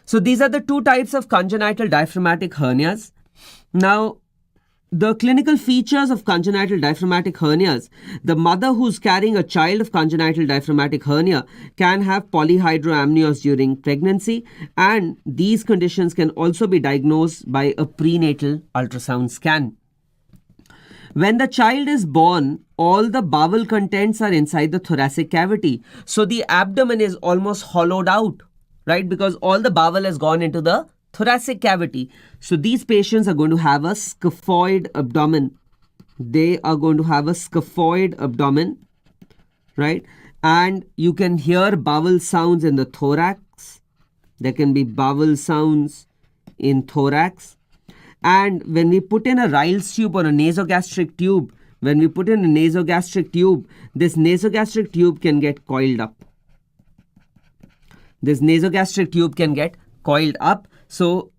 So these are the two types of congenital diaphragmatic hernias. Now, the clinical features of congenital diaphragmatic hernias: the mother who's carrying a child of congenital diaphragmatic hernia can have polyhydramnios during pregnancy, and these conditions can also be diagnosed by a prenatal ultrasound scan. When the child is born, all the bowel contents are inside the thoracic cavity. So the abdomen is almost hollowed out, right? Because all the bowel has gone into the thoracic cavity. So these patients are going to have a scaphoid abdomen. They are going to have a scaphoid abdomen, right? And you can hear bowel sounds in the thorax. There can be bowel sounds in thorax. And when we put in a Ryle's tube or a nasogastric tube, this nasogastric tube can get coiled up. This nasogastric tube can get coiled up. So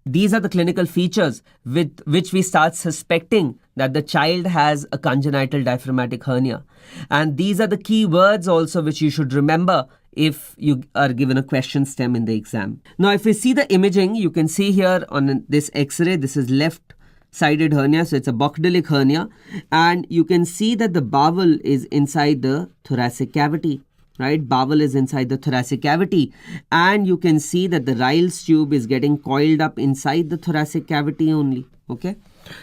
these are the clinical features with which we start suspecting that the child has a congenital diaphragmatic hernia. And these are the key words also which you should remember if you are given a question stem in the exam. Now, if we see the imaging, you can see here on this X-ray, this is left-sided hernia. So it's a Bochdelic hernia. And you can see that the bowel is inside the thoracic cavity. Right, bowel is inside the thoracic cavity, and you can see that the Ryle's tube is getting coiled up inside the thoracic cavity only. Okay,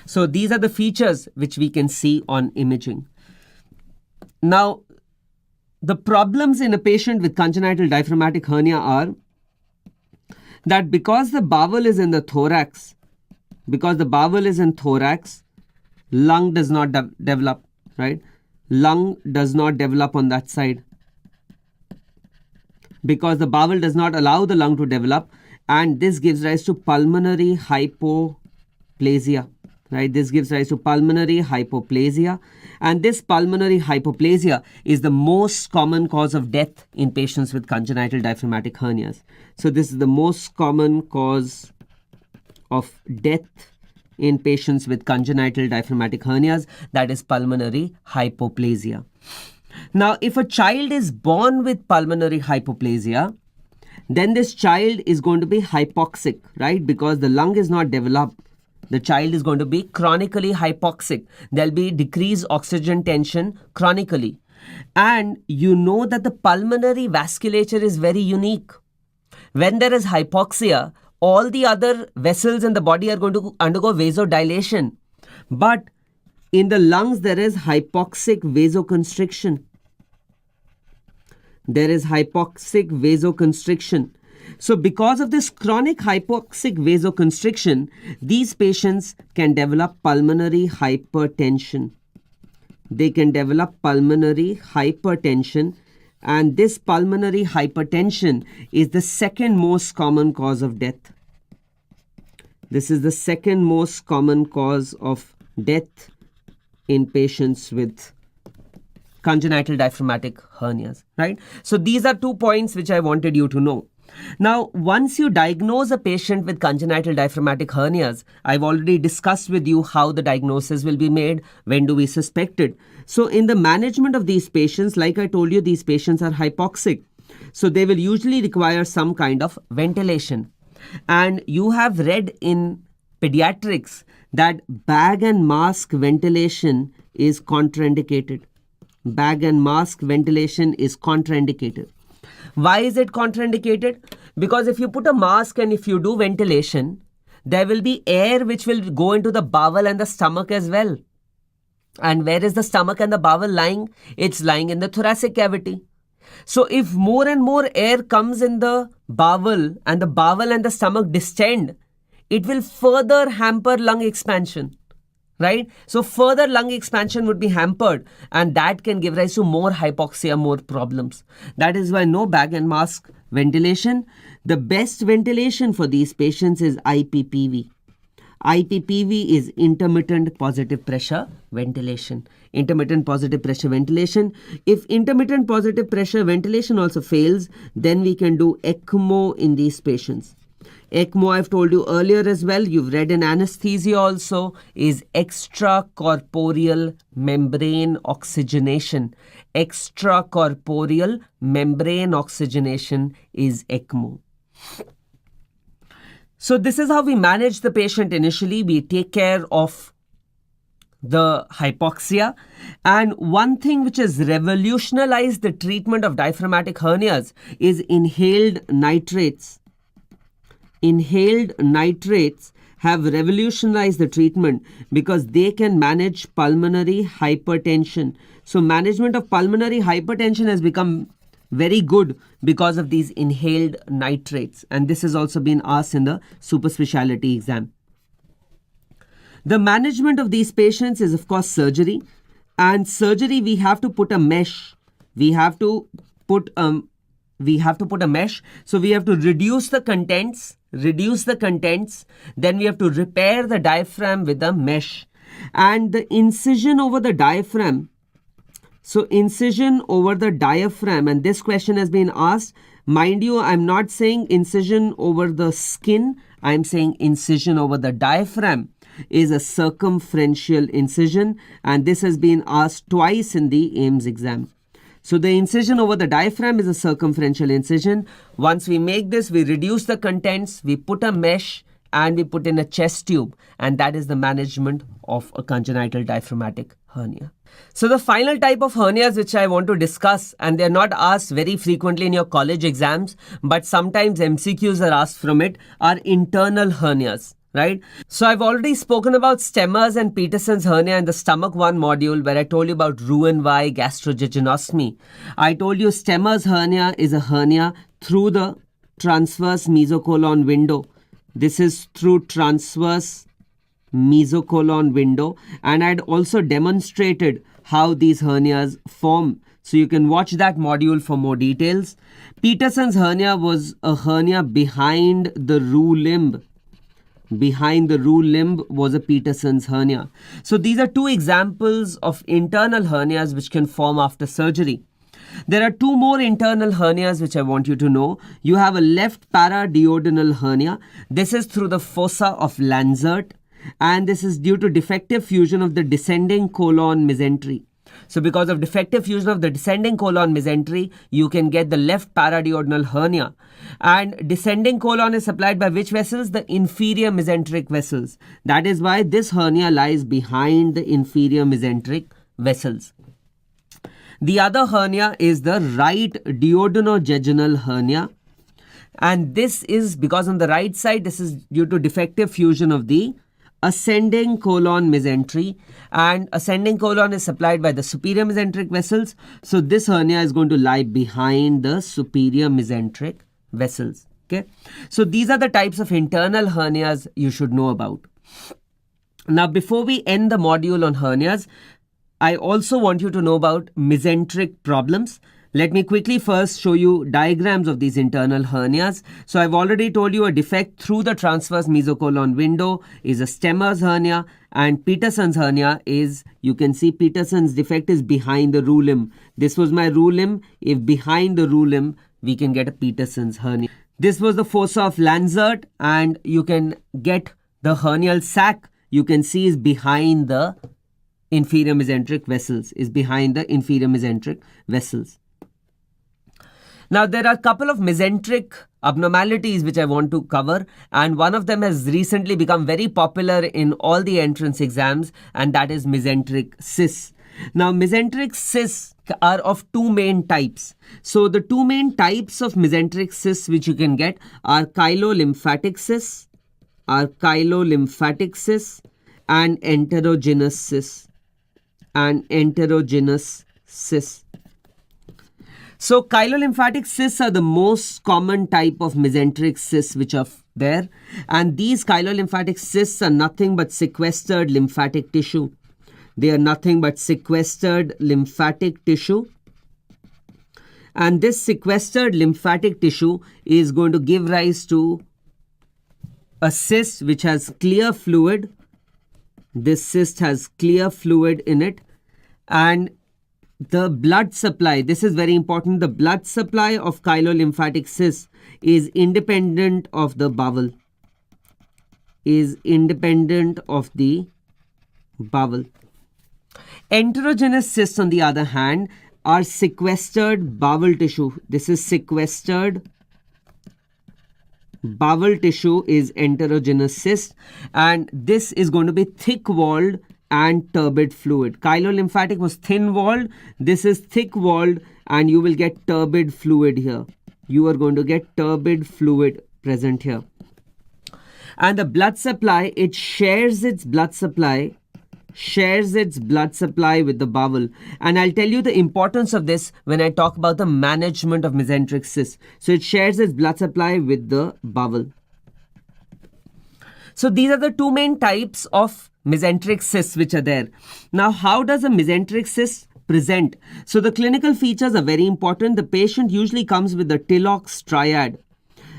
so these are the features which we can see on imaging. Now, the problems in a patient with congenital diaphragmatic hernia are that because the bowel is in the thorax, lung does not develop, right? Lung does not develop on that side. because the bowel does not allow the lung to develop, and this gives rise to pulmonary hypoplasia. Right, this gives rise to pulmonary hypoplasia, and this pulmonary hypoplasia is the most common cause of death in patients with congenital diaphragmatic hernias. So this is the most common cause of death in patients with congenital diaphragmatic hernias, that is pulmonary hypoplasia. Now, if a child is born with pulmonary hypoplasia, then this child is going to be hypoxic, right? Because the lung is not developed. The child is going to be chronically hypoxic. There'll be decreased oxygen tension chronically. And you know that the pulmonary vasculature is very unique. When there is hypoxia, all the other vessels in the body are going to undergo vasodilation. But in the lungs, there is hypoxic vasoconstriction. There is hypoxic vasoconstriction. So because of this chronic hypoxic vasoconstriction, these patients can develop pulmonary hypertension. They can develop pulmonary hypertension, and this pulmonary hypertension is the second most common cause of death. This is the second most common cause of death in patients with congenital diaphragmatic hernias, right? So these are 2 points which I wanted you to know. Now, once you diagnose a patient with congenital diaphragmatic hernias, I've already discussed with you how the diagnosis will be made, when do we suspect it. So in the management of these patients, like I told you, these patients are hypoxic. So they will usually require some kind of ventilation. And you have read in pediatrics that bag and mask ventilation is contraindicated. Bag and mask ventilation is contraindicated. Why is it contraindicated? Because if you put a mask and if you do ventilation, there will be air which will go into the bowel and the stomach as well. And where is the stomach and the bowel lying? It's lying in the thoracic cavity. So if more and more air comes in the bowel and the stomach distend, it will further hamper lung expansion. Right? So further lung expansion would be hampered, and that can give rise to more hypoxia, more problems. That is why no bag and mask ventilation. The best ventilation for these patients is IPPV. IPPV is intermittent positive pressure ventilation. Intermittent positive pressure ventilation. If intermittent positive pressure ventilation also fails, then we can do ECMO in these patients. ECMO, I've told you earlier as well, you've read in anesthesia also, is extracorporeal membrane oxygenation. Extracorporeal membrane oxygenation is ECMO. So this is how we manage the patient initially. We take care of the hypoxia. And one thing which has revolutionized the treatment of diaphragmatic hernias is inhaled nitrates. Inhaled nitrates have revolutionized the treatment because they can manage pulmonary hypertension. So management of pulmonary hypertension has become very good because of these inhaled nitrates. And this has also been asked in the super specialty exam. The management of these patients is of course surgery. And surgery, we have to put a mesh. We have to put a mesh. So we have to reduce the contents, then we have to repair the diaphragm with a mesh. And the incision over the diaphragm, so incision over the diaphragm, and this question has been asked. Mind you, I'm not saying incision over the skin, I'm saying incision over the diaphragm is a circumferential incision, and this has been asked twice in the AIIMS exam. So the incision over the diaphragm is a circumferential incision. Once we make this, we reduce the contents, we put a mesh, and we put in a chest tube. And that is the management of a congenital diaphragmatic hernia. So the final type of hernias which I want to discuss, and they're not asked very frequently in your college exams, but sometimes MCQs are asked from it, are internal hernias. Right? So I've already spoken about Stemmer's and Peterson's hernia in the stomach 1 module, where I told you about Roux-en-Y gastrojejunostomy. I told you Stemmer's hernia is a hernia through the transverse mesocolon window. This is through transverse mesocolon window, and I'd also demonstrated how these hernias form. So you can watch that module for more details. Peterson's hernia was a hernia behind the rule limb. Behind the rule limb was a Peterson's hernia. So these are two examples of internal hernias which can form after surgery. There are two more internal hernias which I want you to know. You have a left paraduodenal hernia. This is through the fossa of Lanzert, and this is due to defective fusion of the descending colon mesentery. So because of defective fusion of the descending colon mesentery, you can get the left paraduodenal hernia. And descending colon is supplied by which vessels? The inferior mesenteric vessels. That is why this hernia lies behind the inferior mesenteric vessels. The other hernia is the right duodenojejunal hernia. And this is because on the right side, this is due to defective fusion of the ascending colon mesentery, and ascending colon is supplied by the superior mesenteric vessels. So this hernia is going to lie behind the superior mesenteric vessels. Okay. So these are the types of internal hernias you should know about. Now, before we end the module on hernias, I also want you to know about mesenteric problems. Let me quickly first show you diagrams of these internal hernias. So I've already told you a defect through the transverse mesocolon window is a Stemmer's hernia, and Peterson's hernia is, you can see Peterson's defect is behind the rule limb. This was my rule limb. If behind the rule limb, we can get a Peterson's hernia. This was the fossa of Lanzert, and you can get the hernial sac, you can see, is behind the inferior mesenteric vessels, Now, there are a couple of mesenteric abnormalities which I want to cover, and one of them has recently become very popular in all the entrance exams, and that is mesenteric cysts. Now, mesenteric cysts are of two main types. So, the two main types of mesenteric cysts which you can get are chylolymphatic cysts, and enterogenous cysts. So chylolymphatic cysts are the most common type of mesenteric cysts which are there, and these chylolymphatic cysts are nothing but sequestered lymphatic tissue. They are nothing but sequestered lymphatic tissue, and this sequestered lymphatic tissue is going to give rise to a cyst which has clear fluid. This cyst has clear fluid in it, and the blood supply, this is very important, the blood supply of chylolymphatic cysts is independent of the bowel. Enterogenous cysts, on the other hand, are sequestered bowel tissue. This is sequestered bowel tissue is enterogenous cyst, and this is going to be thick-walled and turbid fluid. Chylolymphatic was thin-walled. This is thick-walled, and you will get turbid fluid here. You are going to get turbid fluid present here. And the blood supply, it shares its blood supply with the bowel. And I'll tell you the importance of this when I talk about the management of mesenteric cysts. So it shares its blood supply with the bowel. So these are the two main types of mesenteric cysts which are there. Now, how does a mesenteric cyst present? So the clinical features are very important. The patient usually comes with the Tillot's triad.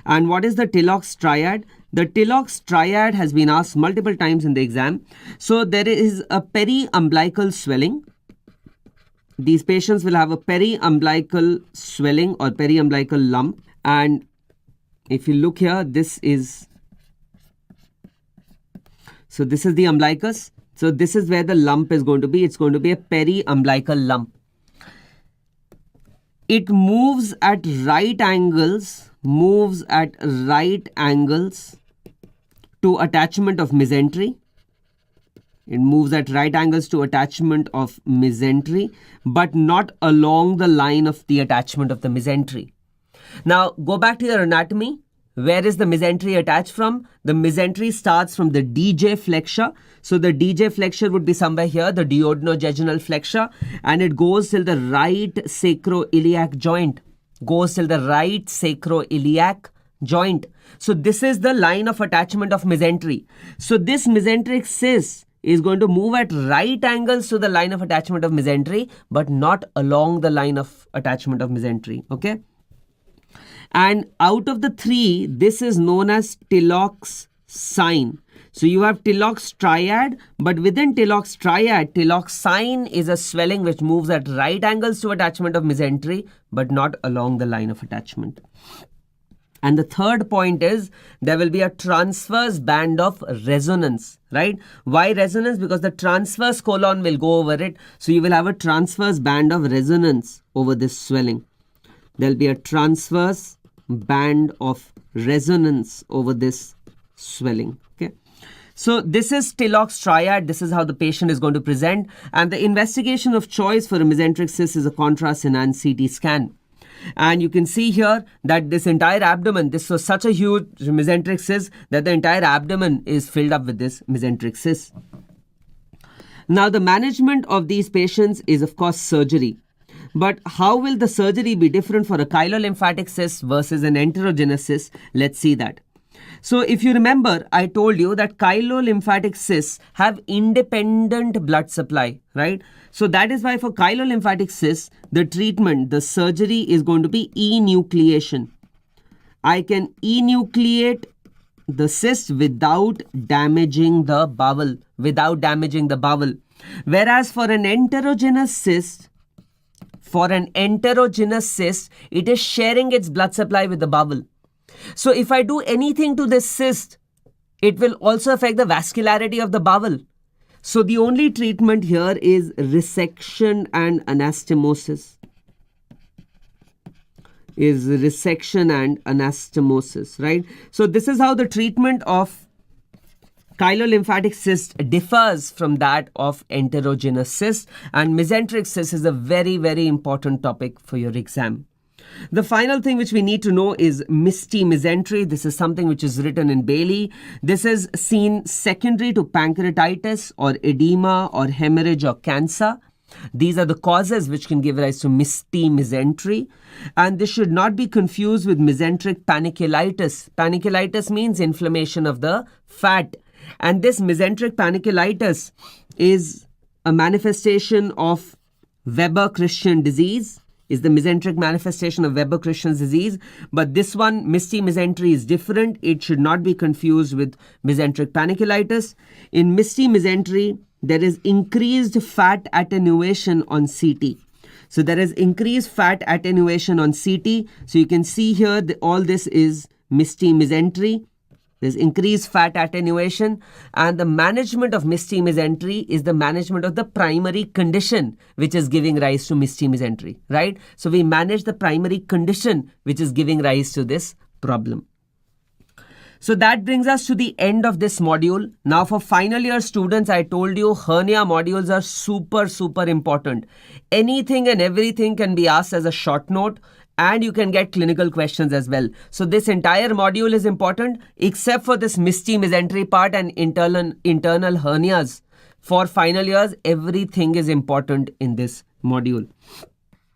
And what is the Tillot's triad? The Tillot's triad has been asked multiple times in the exam. So there is a periumbilical swelling. These patients will have a periumbilical swelling or periumbilical lump. And if you look here, this is the umbilicus. So this is where the lump is going to be. It's going to be a periumbilical lump. It moves at right angles to attachment of mesentery. But not along the line of the attachment of the mesentery. Now, go back to your anatomy. Where is the mesentery attached from? The mesentery starts from the DJ flexure. So the DJ flexure would be somewhere here, the duodenojejunal flexure, and it goes till the right sacroiliac joint. So this is the line of attachment of mesentery. So this mesenteric cyst is going to move at right angles to the line of attachment of mesentery, but not along the line of attachment of mesentery. Okay. And out of the three, this is known as Tillot's sign. So you have Tillot's triad, but within Tillot's triad, Tillot's sign is a swelling which moves at right angles to attachment of mesentery, but not along the line of attachment. And the third point is there will be a transverse band of resonance, right? Why resonance? Because the transverse colon will go over it. So you will have a transverse band of resonance over this swelling. There will be a transverse band of resonance over this swelling. Okay. So this is Tillot's triad. This is how the patient is going to present. And the investigation of choice for a mesenteric cyst is a contrast enhanced CT scan. And you can see here that this entire abdomen, this was such a huge mesenteric cyst that the entire abdomen is filled up with this mesenteric cyst. Now the management of these patients is of course surgery. But how will the surgery be different for a chylolymphatic cyst versus an enterogenous cyst? Let's see that. So if you remember, I told you that chylolymphatic cysts have independent blood supply, right? So that is why for chylolymphatic cysts, the treatment, the surgery is going to be enucleation. I can enucleate the cyst without damaging the bowel, Whereas for an enterogenous cyst, it is sharing its blood supply with the bowel. So if I do anything to this cyst, it will also affect the vascularity of the bowel. So the only treatment here is resection and anastomosis. Right? So this is how the treatment of chylolymphatic cyst differs from that of enterogenous cyst, and mesenteric cyst is a very, very important topic for your exam. The final thing which we need to know is misty mesentery. This is something which is written in Bailey. This is seen secondary to pancreatitis or edema or hemorrhage or cancer. These are the causes which can give rise to misty mesentery, and this should not be confused with mesenteric panniculitis. Panniculitis means inflammation of the fat. And this mesenteric panniculitis is a manifestation of Weber-Christian disease, is the mesenteric manifestation of Weber-Christian disease. But this one, misty mesentery, is different. It should not be confused with mesenteric panniculitis. In misty mesentery, there is increased fat attenuation on CT. So there is increased fat attenuation on CT. So you can see here all this is misty mesentery. There's increased fat attenuation, and the management of misty mesentery is the management of the primary condition which is giving rise to misty mesentery, right? So we manage the primary condition which is giving rise to this problem. So that brings us to the end of this module. Now for final year students, I told you hernia modules are super important. Anything and everything can be asked as a short note, and you can get clinical questions as well. So this entire module is important except for this misty mesentery part and internal hernias. For final years, everything is important in this module.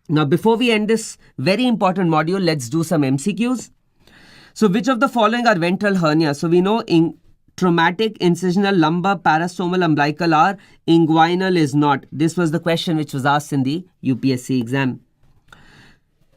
Now before we end this very important module, let's do some MCQs. So which of the following are ventral hernias? So we know in traumatic, incisional, lumbar, parastomal, umbilical are. Inguinal is not. This was the question which was asked in the UPSC exam.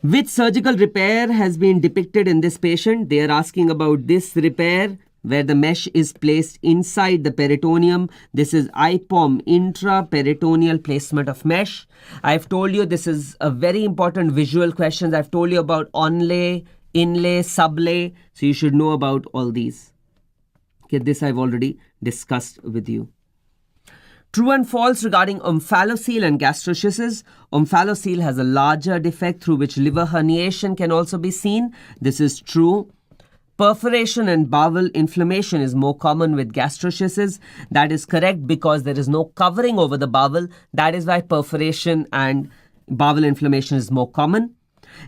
Which surgical repair has been depicted in this patient? They are asking about this repair where the mesh is placed inside the peritoneum. This is IPOM, intraperitoneal placement of mesh. I've told you this is a very important visual question. I've told you about onlay, inlay, sublay. So you should know about all these. Okay, this I've already discussed with you. True and false regarding omphalocele and gastroschisis. Omphalocele has a larger defect through which liver herniation can also be seen. This is true. Perforation and bowel inflammation is more common with gastroschisis. That is correct because there is no covering over the bowel. That is why perforation and bowel inflammation is more common.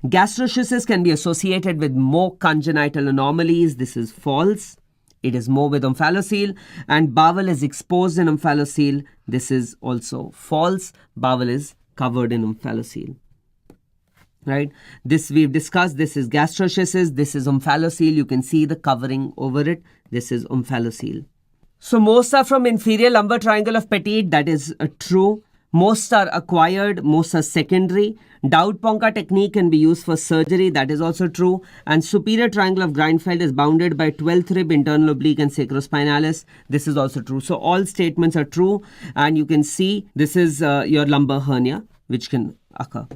Gastroschisis can be associated with more congenital anomalies. This is false. It is more with omphalocele, and bowel is exposed in omphalocele. This is also false. Bowel is covered in omphalocele. Right? This we've discussed. This is gastroschisis. This is omphalocele. You can see the covering over it. This is omphalocele. So most are from inferior lumbar triangle of Petit, that is true. Most are acquired, most are secondary. Dowd-Ponka technique can be used for surgery, that is also true. And superior triangle of Greinfeld is bounded by 12th rib, internal oblique and sacrospinalis. This is also true. So all statements are true, and you can see this is your lumbar hernia, which can occur.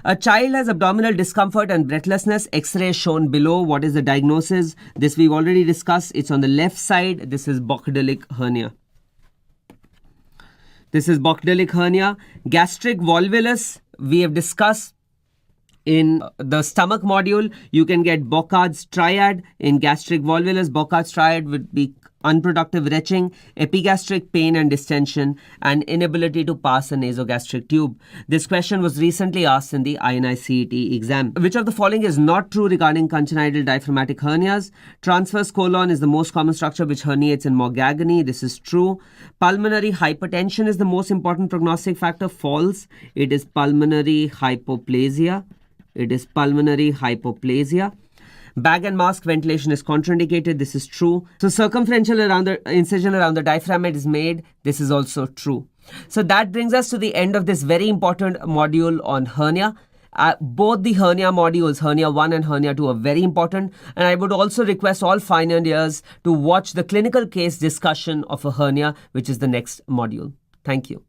A child has abdominal discomfort and breathlessness. X-ray shown below. What is the diagnosis? This we've already discussed. It's on the left side. This is Bochdelic hernia. This is Bochdelic hernia. Gastric volvulus, we have discussed in the stomach module. You can get Bocard's triad in gastric volvulus. Bocard's triad would be unproductive retching, epigastric pain and distension, and inability to pass a nasogastric tube. This question was recently asked in the INI-CET exam. Which of the following is not true regarding congenital diaphragmatic hernias? Transverse colon is the most common structure which herniates in morgagony. This is true. Pulmonary hypertension is the most important prognostic factor. False. It is pulmonary hypoplasia. It is pulmonary hypoplasia. Bag and mask ventilation is contraindicated. This is true. So circumferential incision around the diaphragm is made. This is also true. So that brings us to the end of this very important module on hernia. Both the hernia modules, hernia 1 and hernia 2, are very important. And I would also request all final years to watch the clinical case discussion of a hernia, which is the next module. Thank you.